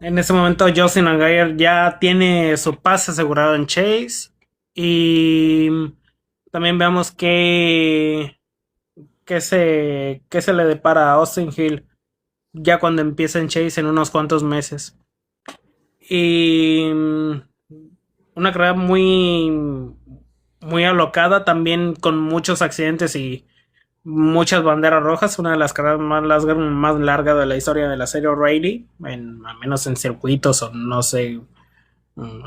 En ese momento Justin Allgaier ya tiene su pase asegurado en Chase. Y también veamos qué se le depara a Austin Hill ya cuando empiece en Chase en unos cuantos meses. Y una carrera muy alocada, también con muchos accidentes y muchas banderas rojas. Una de las carreras más largas de la historia de la serie O'Reilly, al menos en circuitos, o no sé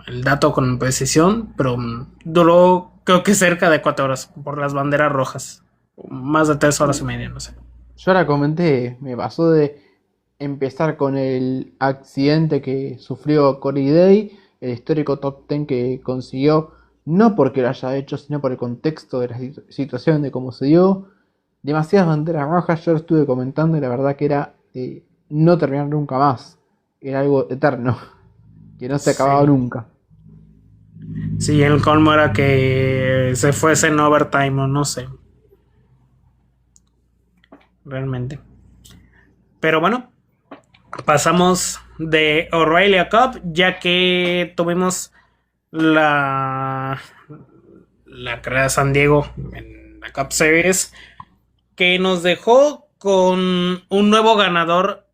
el dato con precisión, pero duró creo que cerca de 4 horas por las banderas rojas. Más de 3 horas y media, no sé. Yo ahora comenté, me pasó de empezar con el accidente que sufrió Corey Day, el histórico top 10 que consiguió, no porque lo haya hecho, sino por el contexto de la situación, de cómo se dio. Demasiadas banderas rojas, yo lo estuve comentando y la verdad que era no terminar nunca más. Era algo eterno, que no se acababa Sí. nunca. Sí, el colmo era que se fuese en overtime o no sé, realmente. Pero bueno, pasamos de O'Reilly a Cup, ya que tuvimos la, la carrera de San Diego en la Cup Series, que nos dejó con un nuevo ganador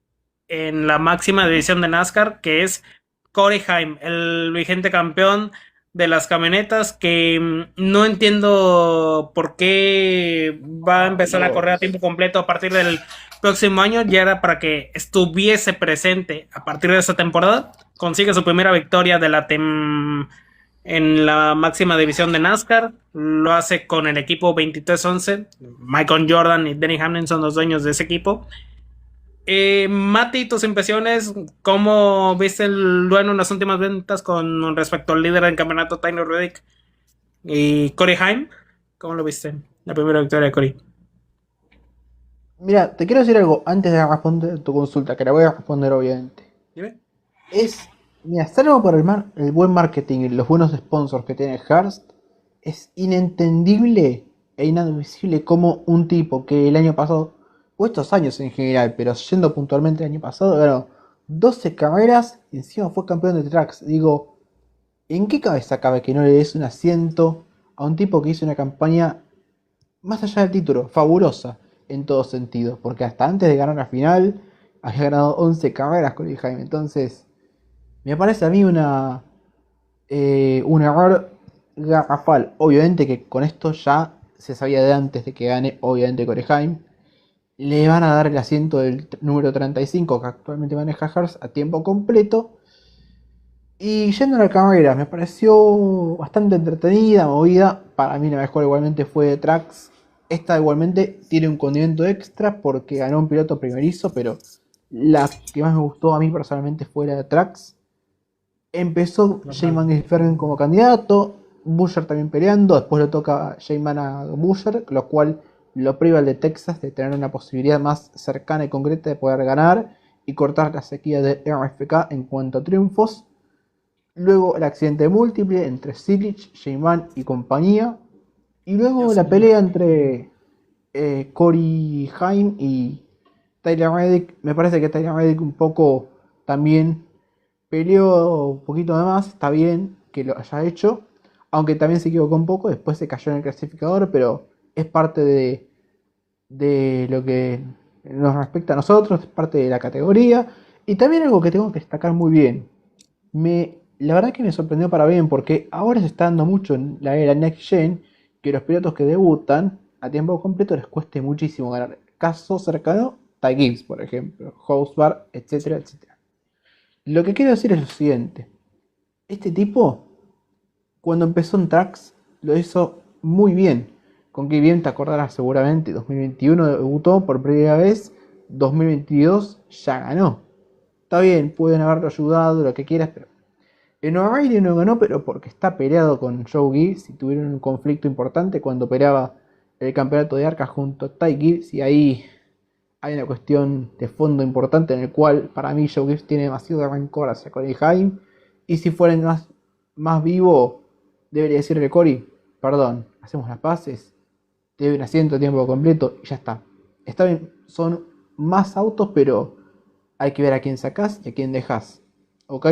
en la máxima división de NASCAR, que es Corey Haim, el vigente campeón de las camionetas, que no entiendo por qué va a Ay, empezar a correr a tiempo Dios. completo a partir del próximo año. Ya era para que estuviese presente a partir de esta temporada. Consigue su primera victoria de en la máxima división de NASCAR. Lo hace con el equipo 2311. Michael Jordan y Denny Hamlin son los dueños de ese equipo. Mati, tus impresiones, ¿cómo viste el duelo en las últimas ventas con respecto al líder del campeonato, Tyler Reddick y Corey Haim? ¿Cómo lo viste? La primera victoria de Corey. Mira, te quiero decir algo antes de responder tu consulta, que la voy a responder obviamente. ¿Dime? Es, mira, salvo por el buen marketing y los buenos sponsors que tiene Hearst, es inentendible e inadmisible como un tipo que el año pasado, o estos años en general, pero yendo puntualmente el año pasado, ganó 12 carreras y encima fue campeón de tracks. Digo, ¿en qué cabeza cabe que no le des un asiento a un tipo que hizo una campaña, más allá del título, fabulosa en todos sentidos? Porque hasta antes de ganar la final, había ganado 11 carreras con el Jaime. Entonces, Me parece a mí un error garrafal. Obviamente que con esto ya se sabía de antes de que gane, obviamente Coreheim. Le van a dar el asiento del número 35 que actualmente maneja Haas a tiempo completo. Y yendo a la carrera, me pareció bastante entretenida, movida. Para mí la mejor igualmente fue de Trax. Esta igualmente tiene un condimento extra porque ganó un piloto primerizo, pero la que más me gustó a mí personalmente fue la de Trax. Empezó Normal. Shayman Fergen como candidato, Busher también peleando, después le toca Shayman a Busher, lo cual lo priva al de Texas de tener una posibilidad más cercana y concreta de poder ganar y cortar la sequía de RFK en cuanto a triunfos. Luego el accidente múltiple entre Silich, Shayman y compañía. Y luego Dios la mío. pelea entre Corey Haim y Tyler Reddick. Me parece que Tyler Reddick un poco también peleó un poquito de más. Está bien que lo haya hecho. Aunque también se equivocó un poco. Después se cayó en el clasificador. Pero es parte de lo que nos respecta a nosotros. Es parte de la categoría. Y también algo que tengo que destacar muy bien. La verdad que me sorprendió para bien porque ahora se está dando mucho en la era Next Gen que los pilotos que debutan a tiempo completo les cueste muchísimo ganar. Caso cercano, Ty Gibbs, por ejemplo, Housebar, etcétera, etcétera. Lo que quiero decir es lo siguiente. Este tipo, cuando empezó en Tracks, lo hizo muy bien. Con que bien te acordarás seguramente, 2021 debutó por primera vez, 2022 ya ganó. Está bien, pueden haberlo ayudado, lo que quieras, pero en O'Reilly no ganó, pero porque está peleado con Joe Gibbs y tuvieron un conflicto importante cuando peleaba el campeonato de Arca junto a Ty Gibbs. Y ahí hay una cuestión de fondo importante en el cual para mí Joe Gibbs tiene demasiado rencor hacia Corey Haim. Y si fuera más vivo, debería decirle Corey, perdón, hacemos las paces, te doy un asiento a tiempo completo y ya está. Está bien, son más autos, pero hay que ver a quién sacás y a quién dejás. ¿Ok?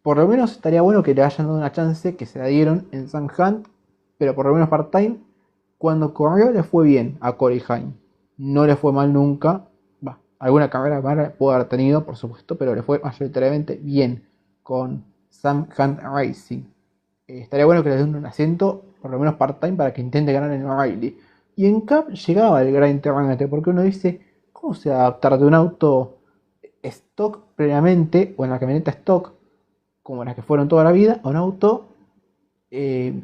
Por lo menos estaría bueno que le hayan dado una chance que se la dieron en San Hunt, pero por lo menos part-time. Cuando corrió le fue bien a Corey Haim. No le fue mal nunca. Va, alguna carrera mala pudo haber tenido, por supuesto, pero le fue mayoritariamente bien con Sam Hunt Racing. Estaría bueno que le den un asiento, por lo menos part-time, para que intente ganar en O'Reilly. Y en Cup llegaba el gran interrogante, porque uno dice, ¿cómo se va a adaptar de un auto stock previamente, o en la camioneta stock, como las que fueron toda la vida, a un auto eh,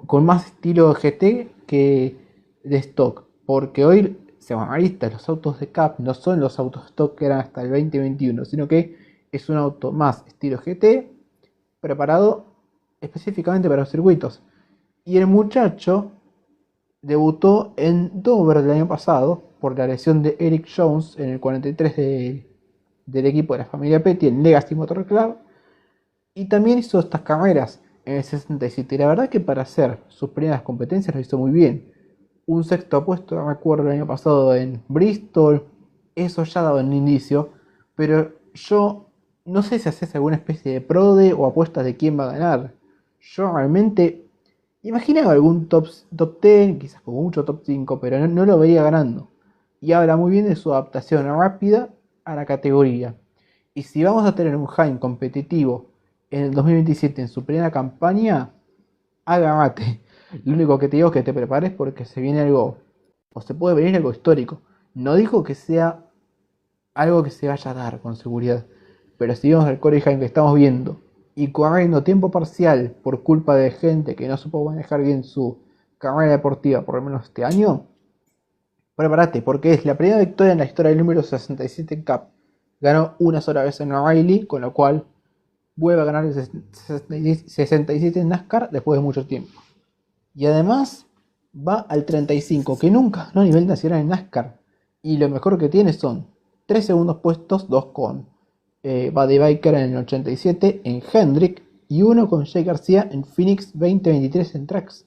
con más estilo GT que de stock? Porque hoy, seamos realistas, los autos de CAP no son los autos stock que eran hasta el 2021, sino que es un auto más estilo GT, preparado específicamente para los circuitos. Y el muchacho debutó en Dover el año pasado por la lesión de Eric Jones en el 43 del equipo de la familia Petty en Legacy Motor Club. Y también hizo estas carreras en el 67. Y la verdad que para hacer sus primeras competencias lo hizo muy bien. Un sexto puesto, recuerdo el año pasado en Bristol. Eso ya daba un indicio. Pero yo no sé si haces alguna especie de prode o apuestas de quién va a ganar. Yo realmente imaginaba algún top 10, quizás como mucho top 5, pero no lo veía ganando. Y habla muy bien de su adaptación rápida a la categoría. Y si vamos a tener un Haim competitivo en el 2027 en su primera campaña, agárrate. Lo único que te digo es que te prepares porque se viene algo, o se puede venir algo histórico. No digo que sea algo que se vaya a dar con seguridad, pero si vemos el Corey Haim que estamos viendo y corriendo tiempo parcial por culpa de gente que no supo manejar bien su carrera deportiva, por lo menos este año, prepárate porque es la primera victoria en la historia del número 67 en Cup. Ganó una sola vez en O'Reilly, con lo cual vuelve a ganar el 67 en NASCAR después de mucho tiempo. Y además va al 35, que nunca ganó a nivel nacional en NASCAR. Y lo mejor que tiene son 3 segundos puestos, 2 con Buddy Baker en el 87 en Hendrick y uno con Jay García en Phoenix 2023 en Tracks.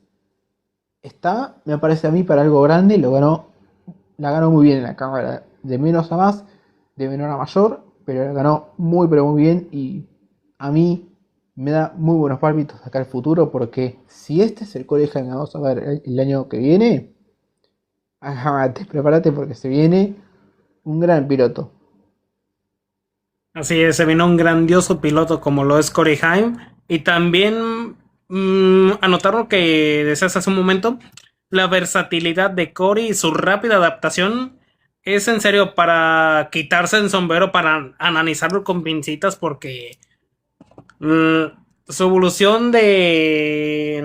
Está, me parece a mí, para algo grande. La ganó muy bien en la carrera, de menos a más, de menor a mayor, pero la ganó muy pero muy bien. Y a mí me da muy buenos pálpitos acá al futuro, porque si este es el colegio que vamos a ver el año que viene, agárrate, prepárate porque se viene un gran piloto. Así es, se vino un grandioso piloto como lo es Corey Haim. Y también anotar lo que decías hace un momento, la versatilidad de Corey y su rápida adaptación es en serio para quitarse el sombrero, para analizarlo con pincitas, porque mm, su evolución y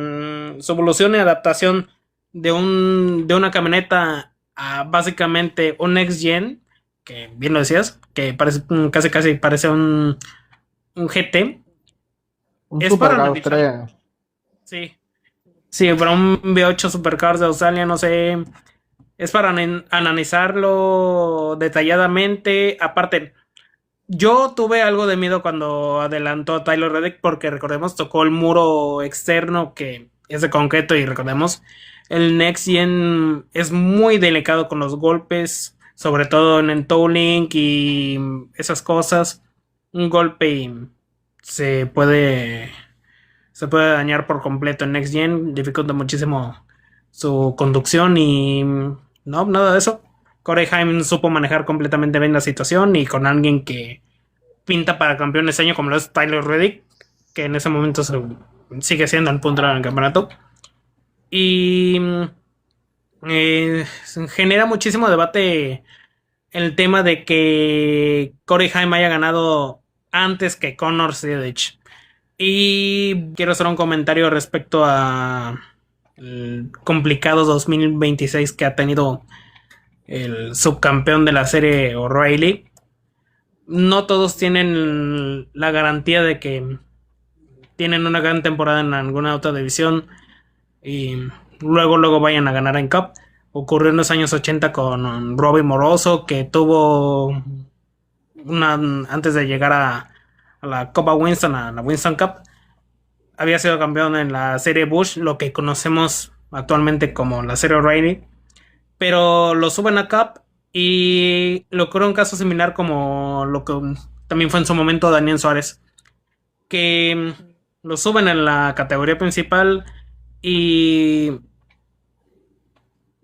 adaptación de una camioneta a básicamente un next gen, que bien lo decías, que parece casi parece un GT, Un es para supercar analizar. australiano. Sí, sí, para un V8 Supercars de Australia, no sé, es para analizarlo detalladamente. Aparte, yo tuve algo de miedo cuando adelantó a Tyler Reddick porque recordemos tocó el muro externo que es de concreto y recordemos el Next Gen es muy delicado con los golpes, sobre todo en el toe link y esas cosas. Un golpe y se puede se puede dañar por completo en Next Gen, dificulta muchísimo su conducción y no, nada de eso. Corey Haim supo manejar completamente bien la situación y con alguien que pinta para campeón este año como lo es Tyler Reddick, que en ese momento sigue siendo el punto del campeonato. Y genera muchísimo debate el tema de que Corey Haim haya ganado antes que Connor Sidic. Y quiero hacer un comentario respecto a el complicado 2026 que ha tenido el subcampeón de la serie O'Reilly. No todos tienen la garantía de que tienen una gran temporada en alguna otra división y luego vayan a ganar en Cup. Ocurrió en los años 80 con Robbie Moroso, que tuvo una antes de llegar a la Copa Winston, a la Winston Cup, había sido campeón en la serie Bush, lo que conocemos actualmente como la serie O'Reilly, pero lo suben a Cup y lo ocurre un caso similar como lo que también fue en su momento Daniel Suárez, que lo suben en la categoría principal y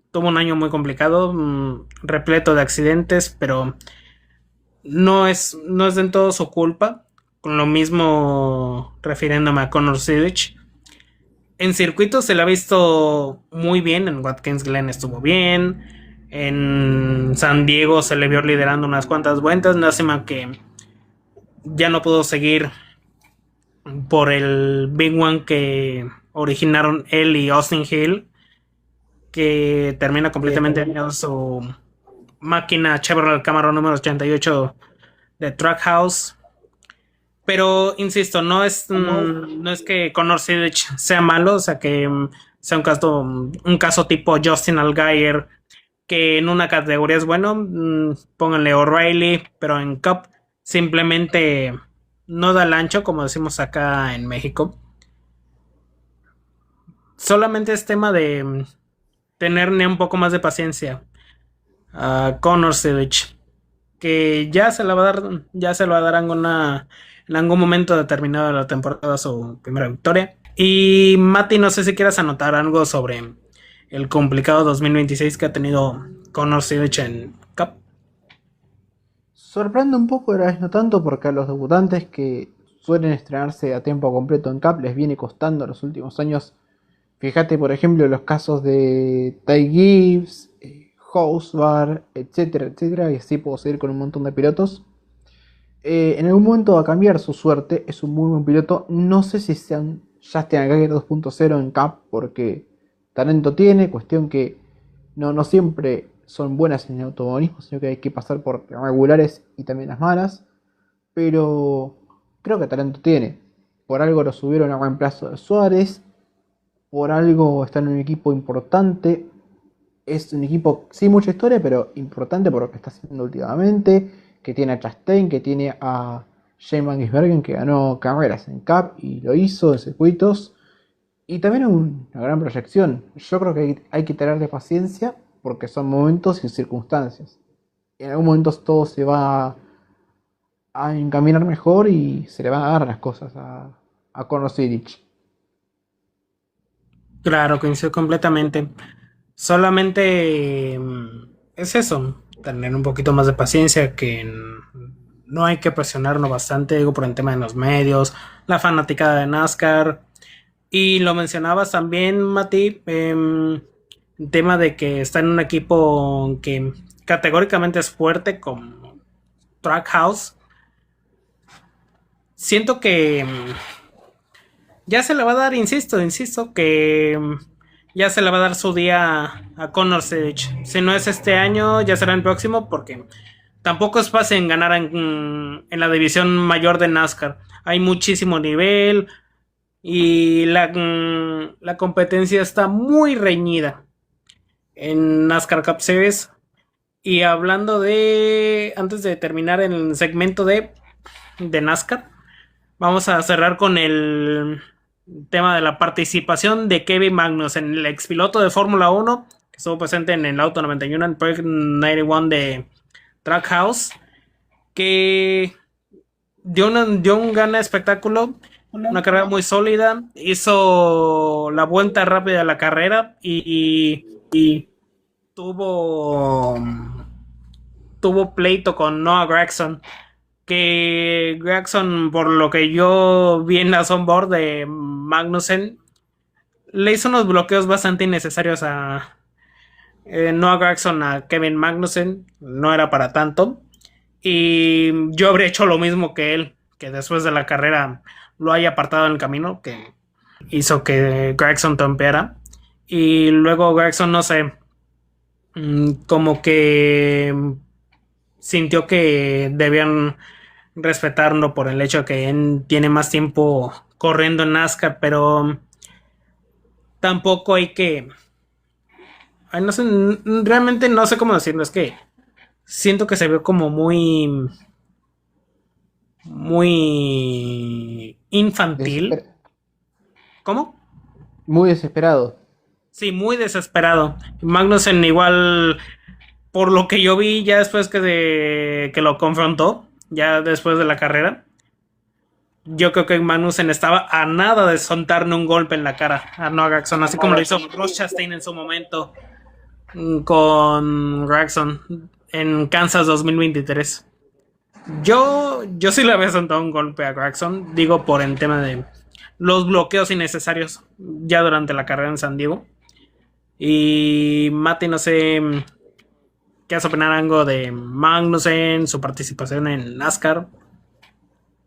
tuvo un año muy complicado, repleto de accidentes, pero no es del todo su culpa. Con lo mismo refiriéndome a Connor Sidic. En circuitos se le ha visto muy bien. En Watkins Glen estuvo bien. En San Diego se le vio liderando unas cuantas vueltas. Lástima que ya no pudo seguir por el Big One que originaron él y Austin Hill. Que termina completamente dañado su máquina Chevrolet Camaro número 88 de Trackhouse. Pero insisto, no es que Connor Sidic sea malo, o sea que sea un caso tipo Justin Allgaier, que en una categoría es bueno, pónganle O'Reilly, pero en Cup simplemente no da el ancho, como decimos acá en México. Solamente es tema de tenerle un poco más de paciencia a Connor Sidic, que ya se la va a dar, ya se lo va a dar en algún momento determinado de la temporada su primera victoria. Y Mati, no sé si quieras anotar algo sobre el complicado 2026 que ha tenido Connor Sidic en Cup. Sorprende un poco, pero vez no tanto, porque a los debutantes que suelen estrenarse a tiempo completo en Cup les viene costando en los últimos años. Fíjate, por ejemplo, los casos de Ty Gibbs, Housebar, etcétera, etcétera, y así puedo seguir con un montón de pilotos. En algún momento va a cambiar su suerte, es un muy buen piloto. No sé si sean Justin Allgaier 2.0 en Cup, porque talento tiene, cuestión que no siempre son buenas en el automovilismo, sino que hay que pasar por regulares y también las malas. Pero creo que talento tiene. Por algo lo subieron a reemplazo de Suárez, por algo está en un equipo importante. Es un equipo sin mucha historia, pero importante por lo que está haciendo últimamente. Que tiene a Chastain, que tiene a Shane Van Gisbergen, que ganó carreras en Cup y lo hizo en circuitos. Y también una gran proyección. Yo creo que hay que tenerle paciencia porque son momentos y circunstancias. En algún momento todo se va a encaminar mejor y se le van a dar las cosas a Conor Sidic. Claro, coincido completamente. Solamente es eso, tener un poquito más de paciencia, que no hay que presionarnos bastante, digo, por el tema de los medios, la fanaticada de NASCAR. Y lo mencionabas también, Mati, el tema de que está en un equipo que categóricamente es fuerte como Trackhouse. Siento que ya se le va a dar, insisto, que ya se le va a dar su día a Connor Sedge. Si no es este año, ya será el próximo, porque tampoco es fácil en ganar en la división mayor de NASCAR. Hay muchísimo nivel y la competencia está muy reñida en NASCAR Cup Series. Y hablando de, antes de terminar el segmento de NASCAR, vamos a cerrar con el tema de la participación de Kevin Magnussen, el expiloto de Fórmula 1, que estuvo presente en el Auto 91, en Project 91 de Trackhouse, que dio un gran espectáculo, una carrera muy sólida, hizo la vuelta rápida de la carrera y tuvo, tuvo pleito con Noah Gragson, que Gragson, por lo que yo vi en la onboard de Magnussen, le hizo unos bloqueos bastante innecesarios a Noah Gragson, a Kevin Magnussen, no era para tanto. Y yo habría hecho lo mismo que él, que después de la carrera lo haya apartado en el camino, que hizo que Gragson tompeara. Y luego Gragson, no sé, como que sintió que debían respetarlo por el hecho de que él tiene más tiempo corriendo en NASCAR, pero tampoco hay que... Ay, no sé, realmente no sé cómo decirlo, es que siento que se ve como muy infantil. Desesper- ¿Cómo? Muy desesperado. Sí, muy desesperado. Magnussen igual, por lo que yo vi ya después que lo confrontó, ya después de la carrera, yo creo que Magnussen estaba a nada de soltarle un golpe en la cara a Noah Gragson, así como lo hizo Ross Chastain en su momento con Gragson en Kansas 2023. Yo sí le había soltado un golpe a Gragson, digo por el tema de los bloqueos innecesarios ya durante la carrera en San Diego. Y Mati, no sé qué has opinar algo de Magnussen, su participación en NASCAR.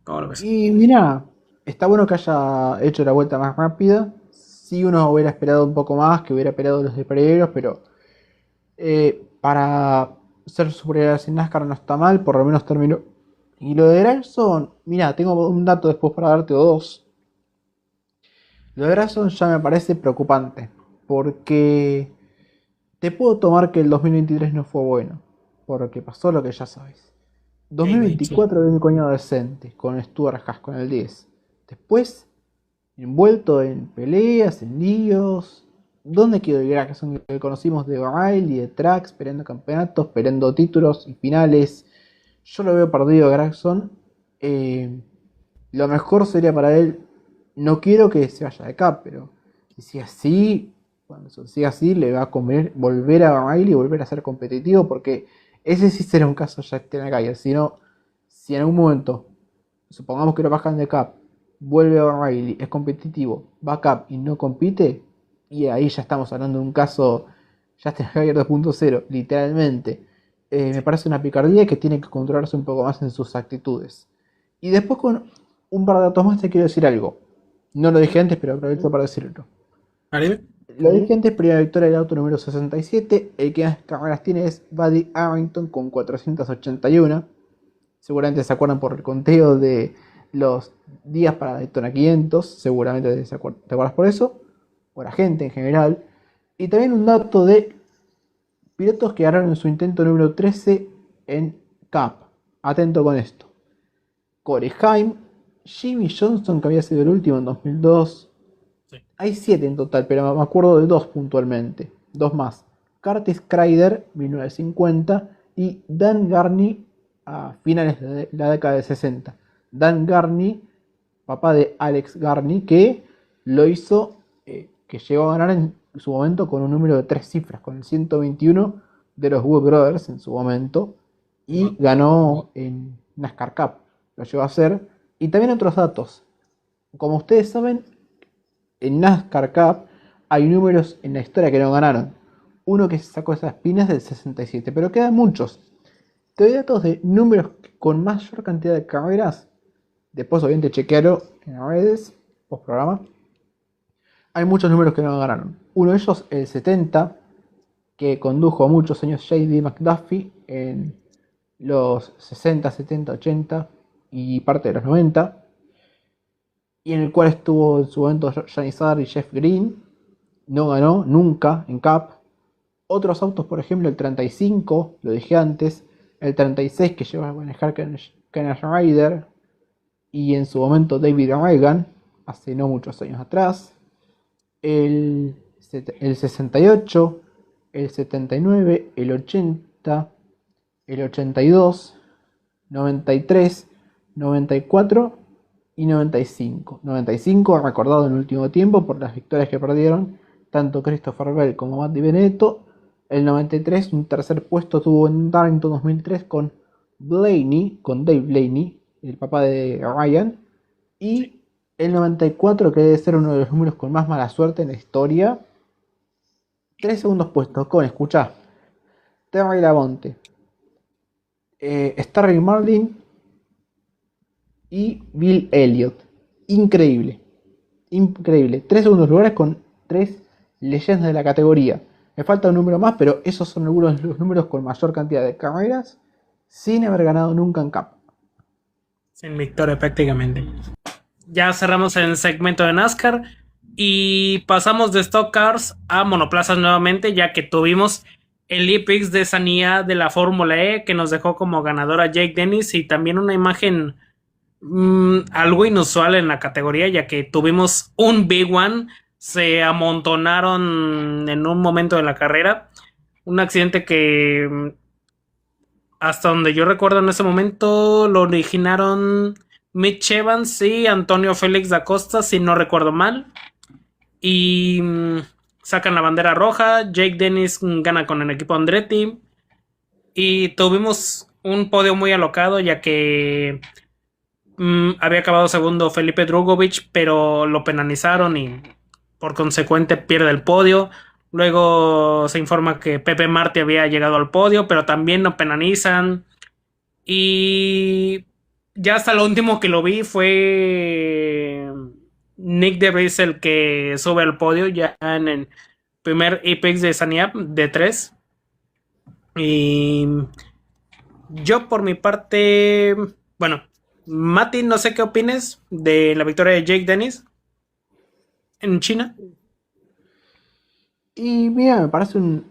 ¿Cómo lo ves? Y mira, está bueno que haya hecho la vuelta más rápida. Sí, uno hubiera esperado un poco más, que hubiera esperado los de Peregrinos, pero para ser superiores en NASCAR no está mal, por lo menos terminó. Y lo de Grayson, mira, tengo un dato después para darte o dos. Lo de Grayson ya me parece preocupante, porque te puedo tomar que el 2023 no fue bueno, porque pasó lo que ya sabes. Sí. 2024 viene un coñado decente, con Stuart Haas con el 10. Después, envuelto en peleas, en líos. ¿Dónde quedó el Grayson que conocimos de O'Reilly, de Tracks, peleando campeonatos, peleando títulos y finales? Yo lo veo perdido a Grayson. Eh, lo mejor sería para él, no quiero que se vaya de acá, pero si sigue así, cuando siga así, le va a convenir volver a O'Reilly y volver a ser competitivo, porque ese sí será un caso ya en la calle. Si no, si en algún momento, supongamos que lo bajan de cap, vuelve a O'Reilly, es competitivo, va cap y no compite, y ahí ya estamos hablando de un caso Justin Hager 2.0, literalmente. Me parece una picardía que tiene que controlarse un poco más en sus actitudes. Y después con un par de datos más te quiero decir algo. No lo dije antes, pero aprovecho para decirlo. ¿Vale? Lo dije antes, primera victoria del auto número 67. El que más carreras tiene es Buddy Arrington con 481. Seguramente se acuerdan por el conteo de los días para Daytona 500. Seguramente te acuerdas por eso. O la gente en general. Y también un dato de pilotos que ganaron en su intento número 13 en Cup. Atento con esto. Corey Haim, Jimmy Johnson, que había sido el último en 2002. Sí. Hay 7 en total, pero me acuerdo de 2 puntualmente. Dos más. Curtis Kreider, 1950, y Dan Garney a finales de la década de 60. Dan Garney, papá de Alex Garney, que lo hizo, que llegó a ganar en su momento con un número de 3 cifras, con el 121 de los Wood Brothers en su momento, y Wow. ganó en NASCAR Cup. Lo llegó a hacer. Y también otros datos. Como ustedes saben, en NASCAR Cup hay números en la historia que no ganaron. Uno que se sacó esas espinas del 67, pero quedan muchos. Te doy datos de números con mayor cantidad de carreras. Después obviamente chequearon en las redes, post programa. Hay muchos números que no ganaron. Uno de ellos, el 70, que condujo muchos años J.D. McDuffie en los 60, 70, 80 y parte de los 90. Y en el cual estuvo en su momento Johnny Sadar y Jeff Green. No ganó nunca en Cup. Otros autos, por ejemplo, el 35, lo dije antes. El 36 que lleva a manejar Kenneth Ryder. Y en su momento David Reagan, hace no muchos años atrás. El 68, el 79, el 80, el 82, 93, 94 y 95. 95 recordado en el último tiempo por las victorias que perdieron tanto Christopher Bell como Matt DiBenedetto. El 93 un tercer puesto tuvo en Darlington 2003 con Dave Blaney, el papá de Ryan. Y el 94, que debe ser uno de los números con más mala suerte en la historia. 3 segundos puestos con, escuchá, Terry Labonte, Starry Marlin y Bill Elliott. Increíble. Increíble. 3 segundos lugares con 3 leyendas de la categoría. Me falta un número más, pero esos son algunos de los números con mayor cantidad de carreras sin haber ganado nunca en Cup. Sin victoria prácticamente. Ya cerramos el segmento de NASCAR y pasamos de Stock Cars a monoplazas nuevamente, ya que tuvimos el E-Prix de Sanía de la Fórmula E, que nos dejó como ganador a Jake Dennis, y también una imagen algo inusual en la categoría, ya que tuvimos un Big One. Se amontonaron en un momento de la carrera. Un accidente que, hasta donde yo recuerdo en ese momento, lo originaron Mitch Evans y Antonio Félix da Costa, si no recuerdo mal. Y sacan la bandera roja. Jake Dennis gana con el equipo Andretti. Y tuvimos un podio muy alocado, ya que había acabado segundo Felipe Drugovich, pero lo penalizaron y por consecuente pierde el podio. Luego se informa que Pepe Marti había llegado al podio, pero también lo penalizan. Y ya hasta lo último que lo vi fue Nick DeVries el que sube al podio ya en el primer Apex de Saniap de 3. Y yo por mi parte, bueno, Mati, no sé qué opines de la victoria de Jake Dennis en China. Y mira, me parece un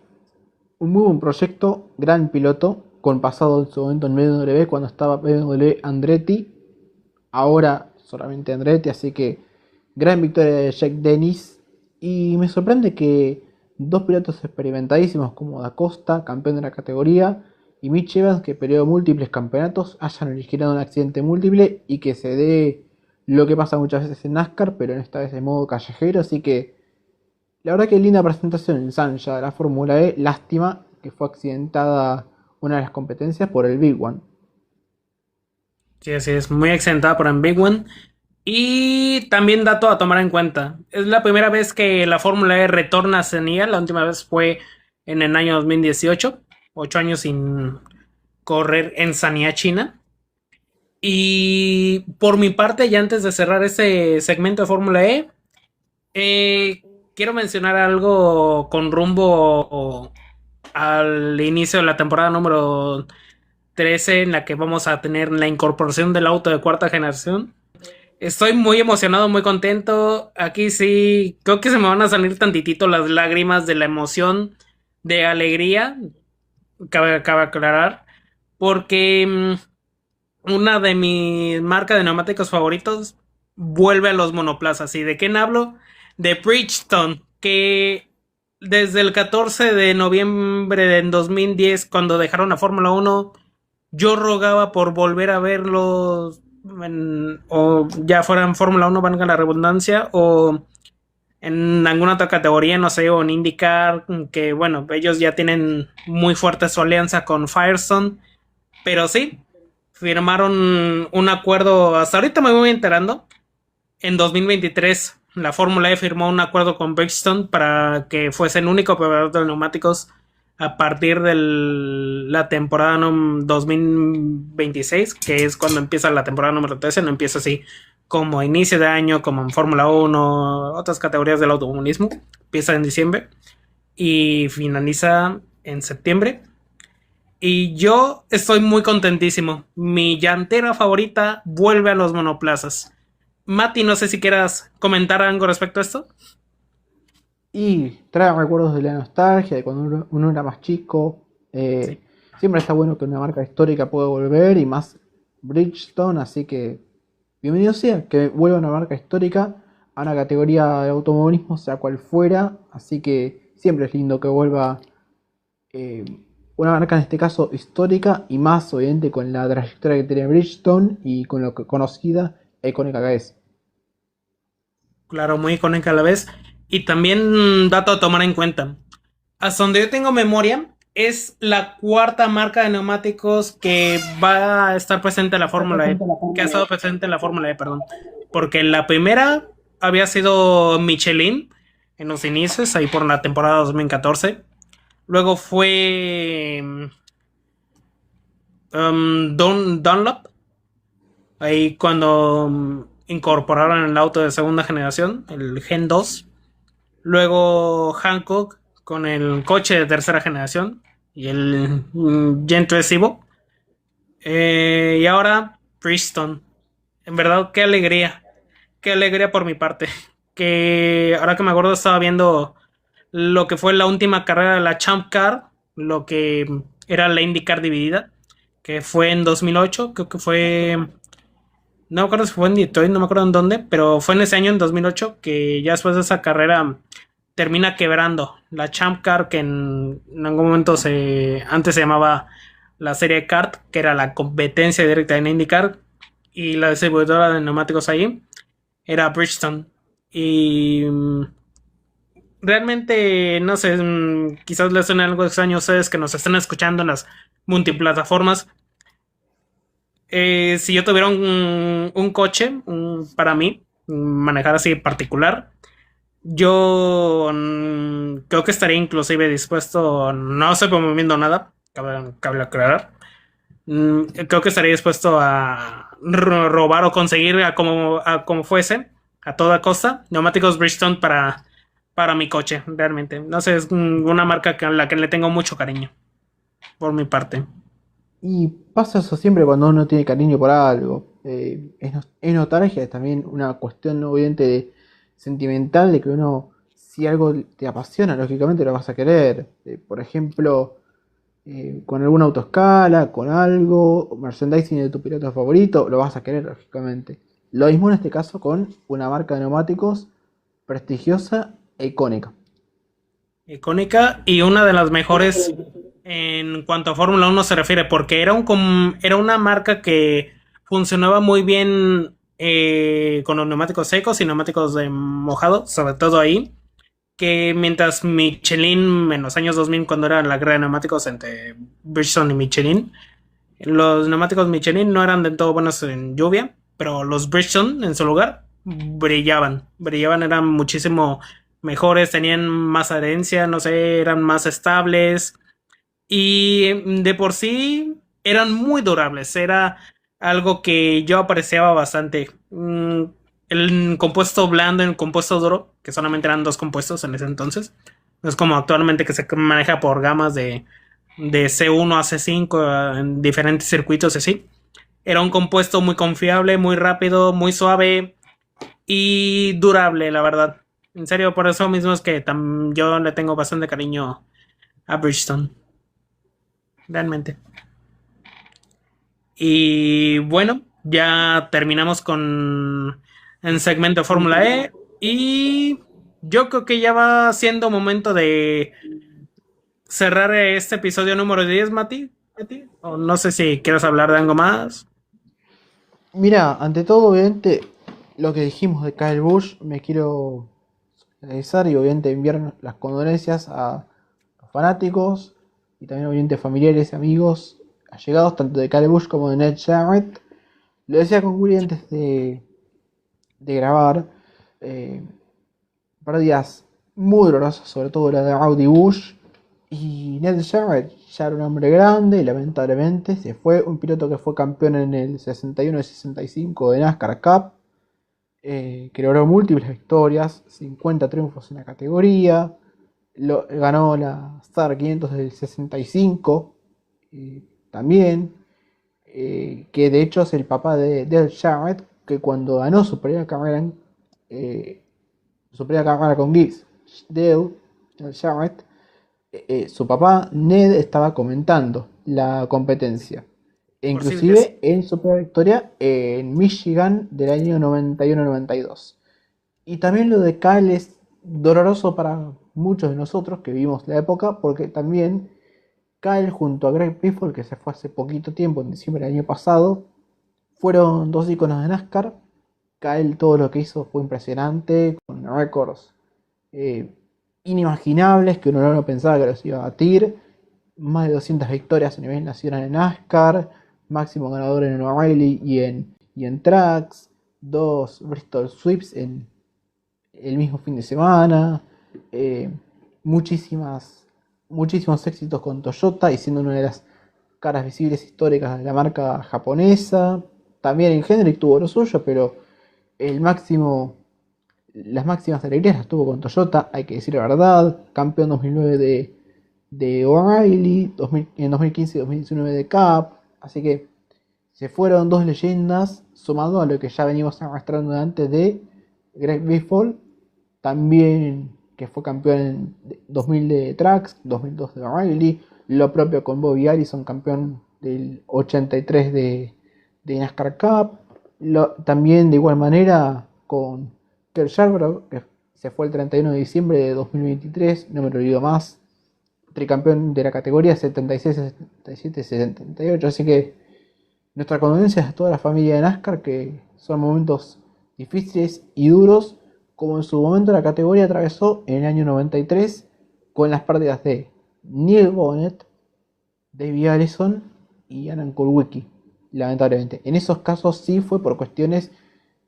muy buen proyecto, gran piloto, con pasado en su momento en BMW cuando estaba BMW Andretti, ahora solamente Andretti, así que gran victoria de Jack Dennis. Y me sorprende que dos pilotos experimentadísimos como Da Costa, campeón de la categoría, y Mitch Evans, que peleó múltiples campeonatos, hayan originado un accidente múltiple y que se dé lo que pasa muchas veces en NASCAR, pero en esta vez de modo callejero. Así que la verdad que linda presentación en Sanja de la Fórmula E. Lástima que fue accidentada una de las competencias por el Big One. Sí, así es, muy accidentada por el Big One. Y también dato a tomar en cuenta, es la primera vez que la Fórmula E retorna a Senia. La última vez fue en el año 2018, 8 años sin correr en Sanya, China. Y por mi parte, ya antes de cerrar este segmento de Fórmula E, quiero mencionar algo con rumbo al inicio de la temporada número 13, en la que vamos a tener la incorporación del auto de cuarta generación. Estoy muy emocionado, muy contento. Aquí sí, creo que se me van a salir tantitito las lágrimas de la emoción, de alegría. Cabe aclarar, porque una de mis marcas de neumáticos favoritos vuelve a los monoplazas. ¿Y de quién hablo? De Bridgestone, que desde el 14 de noviembre de 2010, cuando dejaron la Fórmula 1, yo rogaba por volver a verlos, o ya fuera en Fórmula 1, valga la redundancia, o en alguna otra categoría, no sé, o en IndyCar, que bueno, ellos ya tienen muy fuerte su alianza con Firestone, pero sí, firmaron un acuerdo, hasta ahorita me voy enterando, en 2023 la Fórmula E firmó un acuerdo con Bridgestone para que fuese el único proveedor de neumáticos a partir de la temporada 2026, que es cuando empieza la temporada número 13, no empieza así como inicio de año, como en Fórmula 1, otras categorías del automovilismo, empieza en diciembre y finaliza en septiembre. Y yo estoy muy contentísimo. Mi llantera favorita vuelve a los monoplazas. Mati, no sé si quieras comentar algo respecto a esto. Y trae recuerdos de la nostalgia, de cuando uno era más chico. Sí, Siempre está bueno que una marca histórica pueda volver y más Bridgestone, así que bienvenido sea que vuelva una marca histórica a una categoría de automovilismo, sea cual fuera. Así que siempre es lindo que vuelva eh, una marca en este caso histórica y más obviamente con la trayectoria que tiene Bridgestone y con lo que conocida e icónica que es. claro, muy icónica a la vez. Y también dato a tomar en cuenta. Hasta donde yo tengo memoria, es la cuarta marca de neumáticos que va a estar presente en la Fórmula E. Que ha estado presente en la Fórmula E, perdón. Porque la primera había sido Michelin en los inicios, ahí por la temporada 2014. Luego fue Dunlop, ahí cuando incorporaron el auto de segunda generación, el Gen 2. Luego Hankook con el coche de tercera generación y el Gen 3 Evo. Y ahora Bridgestone. En verdad, qué alegría. Qué alegría por mi parte. Que ahora que me acuerdo estaba viendo lo que fue la última carrera de la Champ Car, lo que era la IndyCar dividida, que fue en 2008, creo que fue, no me acuerdo si fue en Detroit, no me acuerdo en dónde, pero fue en ese año, en 2008, que ya después de esa carrera termina quebrando la Champ Car, que en algún momento antes se llamaba la serie Kart, que era la competencia directa en IndyCar, y la distribuidora de neumáticos ahí era Bridgestone. Y realmente, no sé, quizás les suene algo extraño a ustedes que nos estén escuchando en las multiplataformas. Si yo tuviera un coche para mí, manejar así particular, yo creo que estaría inclusive dispuesto, no estoy promoviendo nada, cabe aclarar. Creo que estaría dispuesto a robar o conseguir a como fuese, a toda costa, neumáticos Bridgestone para mi coche, realmente. No sé, es una marca a la que le tengo mucho cariño, por mi parte. Y pasa eso siempre cuando uno tiene cariño por algo. Es nostalgia, es también una cuestión obviamente sentimental de que uno, si algo te apasiona, lógicamente lo vas a querer. Por ejemplo, con alguna autoescala, con algo, merchandising de tu piloto favorito, lo vas a querer, lógicamente. Lo mismo en este caso con una marca de neumáticos prestigiosa e icónica. Icónica y una de las mejores en cuanto a Fórmula 1 se refiere, porque era una marca que funcionaba muy bien con los neumáticos secos y neumáticos de mojado, sobre todo ahí, que mientras Michelin en los años 2000, cuando era la guerra de neumáticos entre Bridgestone y Michelin, los neumáticos Michelin no eran del todo buenos en lluvia, pero los Bridgestone en su lugar brillaban, eran muchísimo mejores, tenían más adherencia, no sé, eran más estables y de por sí eran muy durables, era algo que yo apreciaba bastante. El compuesto blando y el compuesto duro, que solamente eran dos compuestos en ese entonces, no es como actualmente que se maneja por gamas de C1 a C5 en diferentes circuitos y así. Era un compuesto muy confiable, muy rápido, muy suave y durable, la verdad. En serio, por eso mismo es que yo le tengo bastante cariño a Bridgestone, realmente. Y bueno, ya terminamos con el segmento de Fórmula E y yo creo que ya va siendo momento de cerrar este episodio número 10, Mati. O no sé si quieres hablar de algo más. Mira, ante todo, obviamente, lo que dijimos de Kyle Busch, me quiero realizar y obviamente enviar las condolencias a los fanáticos y también obviamente familiares, amigos, allegados, tanto de Kyle Busch como de Ned Jarrett. Lo decía con Willy antes de grabar. eh, Pérdidas muy dolorosas, sobre todo la de Rowdy Busch. Y Ned Jarrett ya era un hombre grande y lamentablemente se fue. Un piloto que fue campeón en el 61 y 65 de NASCAR Cup, que logró múltiples victorias, 50 triunfos en la categoría. Ganó la Star 500 del 65 también, que de hecho es el papá de Dale Jarrett, que cuando ganó eh, su primera carrera con Gibbs, Dale Jarrett, su papá Ned estaba comentando la competencia. E Por si es inclusive en su primera victoria en Michigan del año 91-92. Y también lo de Kyle es doloroso para muchos de nosotros que vivimos la época, porque también Kyle junto a Greg Biffle, que se fue hace poquito tiempo, en diciembre del año pasado, fueron dos iconos de NASCAR. Kyle todo lo que hizo fue impresionante, con récords eh, inimaginables que uno no pensaba que los iba a batir. Más de 200 victorias a nivel nacional en NASCAR, máximo ganador en O'Reilly y en Tracks, dos Bristol Sweeps en el mismo fin de semana, eh, muchísimos éxitos con Toyota y siendo una de las caras visibles históricas de la marca japonesa. También en Hendrick tuvo lo suyo, pero el máximo, las máximas alegrías las tuvo con Toyota, hay que decir la verdad. Campeón 2009 de O'Reilly, en 2015 y 2019 de Cup. Así que se fueron dos leyendas, sumado a lo que ya venimos arrastrando antes de Greg Biffle, también que fue campeón en 2000 de Trucks, 2002 de O'Reilly, lo propio con Bobby Allison, campeón del 83 de NASCAR Cup, también de igual manera con Kerr Yarborough, que se fue el 31 de diciembre de 2023, no me lo olvido más, tricampeón de la categoría 76, 77, 78, así que nuestra condolencia a toda la familia de NASCAR, que son momentos difíciles y duros, como en su momento la categoría atravesó en el año 93 con las pérdidas de Neil Bonnet, Davey Allison y Alan Kulwicki, lamentablemente. En esos casos sí fue por cuestiones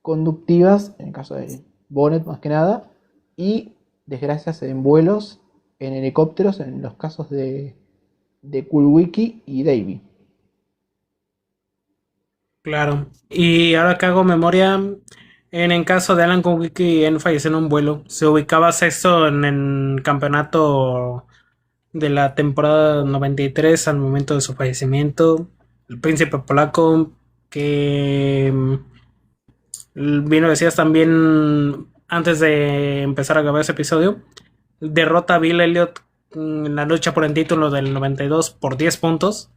conductivas, en el caso de Bonnet más que nada, y desgracias en vuelos, en helicópteros, en los casos de Kulwicki y Davey. claro. Y ahora que hago memoria, en el caso de Alan Kulwicki, él falleció en un vuelo. Se ubicaba sexto en el campeonato de la temporada 93 al momento de su fallecimiento. El príncipe polaco que bien lo decías también antes de empezar a grabar ese episodio, derrota a Bill Elliott en la lucha por el título del 92 por 10 puntos.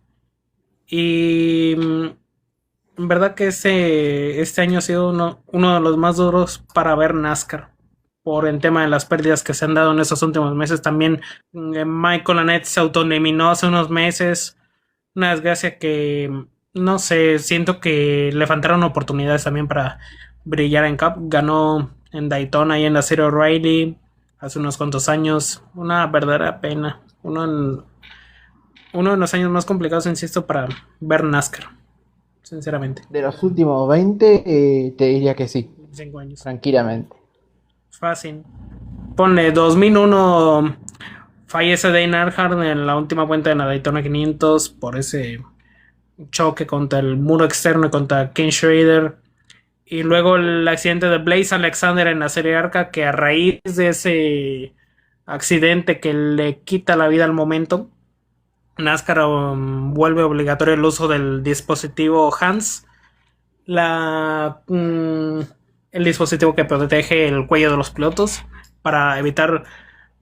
Y en verdad que este año ha sido uno de los más duros para ver NASCAR. Por el tema de las pérdidas que se han dado en estos últimos meses. También Michael Annett se autoeliminó hace unos meses. Una desgracia que, no sé, siento que le faltaron oportunidades también para brillar en Cup. Ganó en Daytona y en la Serie O'Reilly hace unos cuantos años. Una verdadera pena. Uno de los años más complicados, insisto, para ver NASCAR, sinceramente. De los últimos 20, te diría que sí, 5 años. tranquilamente. Fácil. Ponle 2001. Fallece Dane Earnhardt en la última vuelta de la Daytona 500 por ese choque contra el muro externo y contra Ken Schrader. Y luego el accidente de Blaze Alexander en la Serie Arca, que a raíz de ese accidente que le quita la vida al momento, NASCAR vuelve obligatorio el uso del dispositivo HANS, el dispositivo que protege el cuello de los pilotos para evitar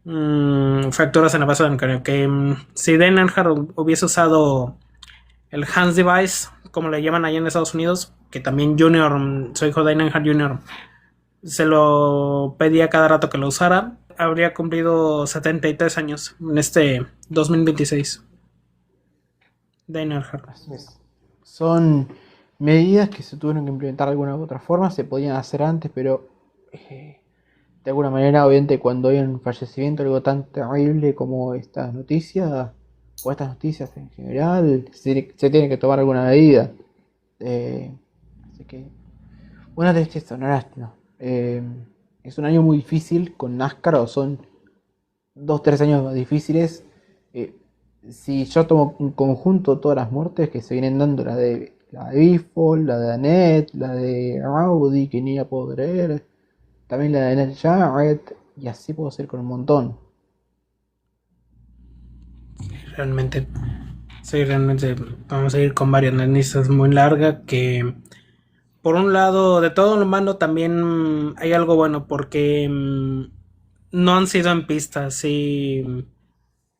fracturas en la base del cráneo. Que si Dan Earnhardt hubiese usado el HANS device, como le llaman allá en Estados Unidos, que también Junior, su hijo Dane Earnhardt Jr., se lo pedía cada rato que lo usara, habría cumplido 73 años en este 2026. Dane Earnhardt. Así es. Son medidas que se tuvieron que implementar de alguna u otra forma, se podían hacer antes, pero de alguna manera, obviamente, cuando hay un fallecimiento, algo tan terrible como esta noticia, por estas noticias en general, se tiene que tomar alguna medida. Así que, una tristeza, una lástima. Es un año muy difícil con NASCAR, o son 2, 3 años difíciles. Eh, si yo tomo en conjunto todas las muertes que se vienen dando, la de Biffle, la de Annette, la de Rowdy, que ni la puedo creer, también la de Annette Jarrett, y así puedo seguir con un montón. Realmente, sí, realmente vamos a ir con varias listas muy largas que, por un lado, de todo lo malo también hay algo bueno porque no han sido en pista, así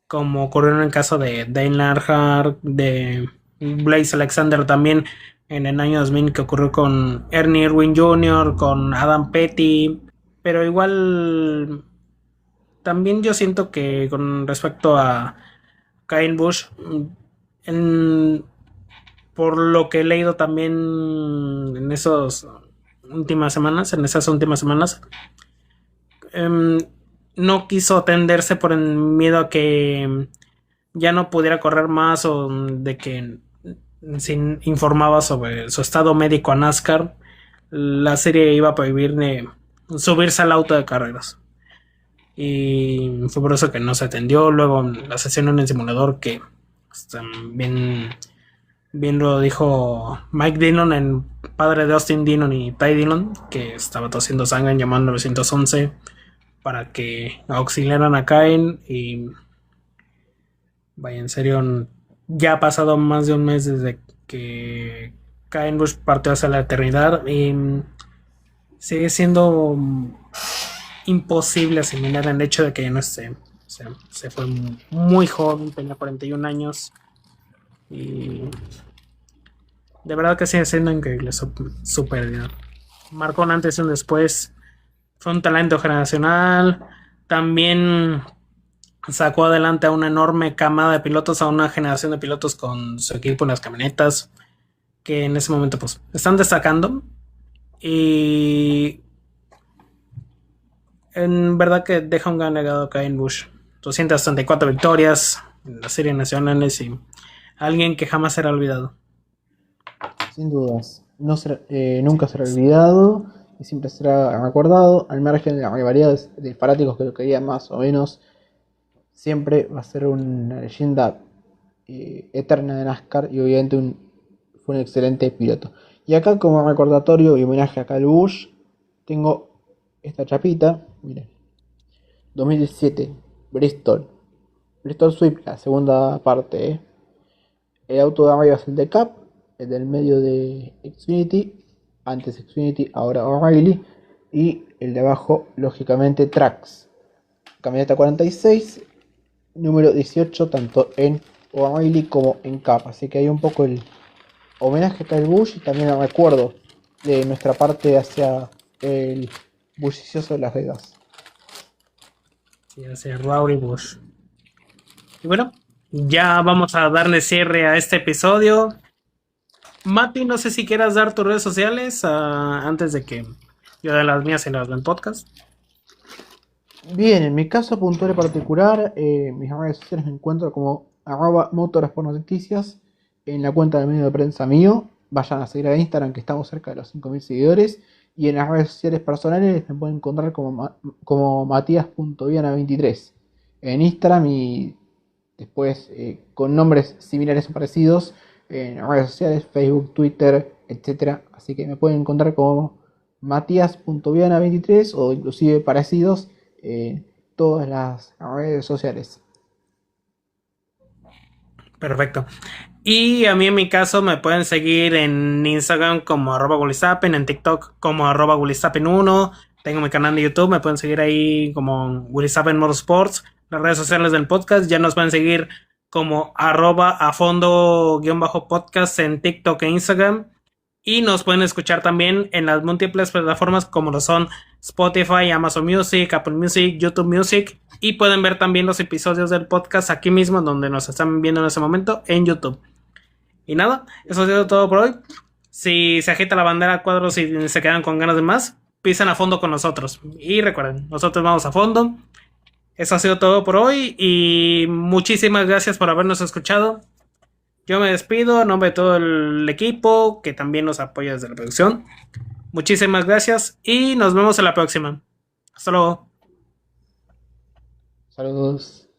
como ocurrió en el caso de Dane Earnhardt, de Blaze Alexander también en el año 2000 que ocurrió con Ernie Irwin Jr., con Adam Petty, pero igual también yo siento que con respecto a Kyle Busch, en, por lo que he leído también en en esas últimas semanas, em, no quiso atenderse por el miedo a que ya no pudiera correr más o de que se informaba sobre su estado médico a NASCAR, la serie iba a prohibir subirse al auto de carreras. Y fue por eso que no se atendió. Luego la sesión en el simulador que bien, bien lo dijo Mike Dillon, el padre de Austin Dillon y Ty Dillon, que estaba tosiendo sangre, llamando al 911 para que auxiliaran a Kyle. Y vaya, en serio, ya ha pasado más de un mes desde que Kyle Busch partió hacia la eternidad y sigue siendo imposible asimilar el hecho de que ya no esté. Se fue muy joven, tenía 41 años y de verdad que sigue siendo increíble su pérdida. Marcó un antes y un después. Fue un talento generacional. También sacó adelante a una enorme camada de pilotos, a una generación de pilotos con su equipo en las camionetas, que en ese momento pues están destacando. Y en verdad que deja un gran legado acá en Busch. 234 victorias en la serie nacionales y alguien que jamás será olvidado. Sin dudas, nunca será olvidado y siempre será recordado, al margen de la rivalidad de fanáticos que lo querían más o menos. Siempre va a ser una leyenda eterna de NASCAR y obviamente fue un excelente piloto. Y acá, como recordatorio y homenaje a Kyle Busch, tengo esta chapita, miren, 2017, Bristol, Bristol Sweep, la segunda parte. El auto de arriba es el de Cap, el del medio de Xfinity, antes Xfinity, ahora O'Reilly, y el de abajo, lógicamente, Trax. Camioneta 46, número 18, tanto en O'Reilly como en Cap. Así que hay un poco el homenaje a Kyle Busch y también el recuerdo de nuestra parte hacia el bullicioso de Las Vegas. Sí, hacia Rory Busch. Y bueno, ya vamos a darle cierre a este episodio. Mati, no sé si quieras dar tus redes sociales antes de que yo dé las mías y las del podcast. Bien, en mi caso puntual y particular, mis redes sociales me encuentro como @motoras por noticias en la cuenta del medio de prensa mío. Vayan a seguir a Instagram, que estamos cerca de los 5.000 seguidores. Y en las redes sociales personales me pueden encontrar como matías.viana23 en Instagram, y después con nombres similares o parecidos en redes sociales, Facebook, Twitter, etcétera. Así que me pueden encontrar como matías.viana23 o inclusive parecidos en todas las redes sociales. Perfecto. Y a mí en mi caso me pueden seguir en Instagram como @gulistapen, en TikTok como @gulistapen1. Tengo mi canal de YouTube, me pueden seguir ahí como Gulistapen Motorsports. Las redes sociales del podcast ya nos pueden seguir como @afondo_podcast en TikTok e Instagram. Y nos pueden escuchar también en las múltiples plataformas como lo son Spotify, Amazon Music, Apple Music, YouTube Music. Y pueden ver también los episodios del podcast aquí mismo donde nos están viendo en este momento en YouTube. Y nada, eso ha sido todo por hoy. Si se agita la bandera a cuadros y se quedan con ganas de más, pisan a fondo con nosotros. Y recuerden, nosotros vamos a fondo Eso ha sido todo por hoy y muchísimas gracias por habernos escuchado. Yo me despido a nombre de todo el equipo que también nos apoya desde la producción. Muchísimas gracias y nos vemos en la próxima. Hasta luego. Saludos.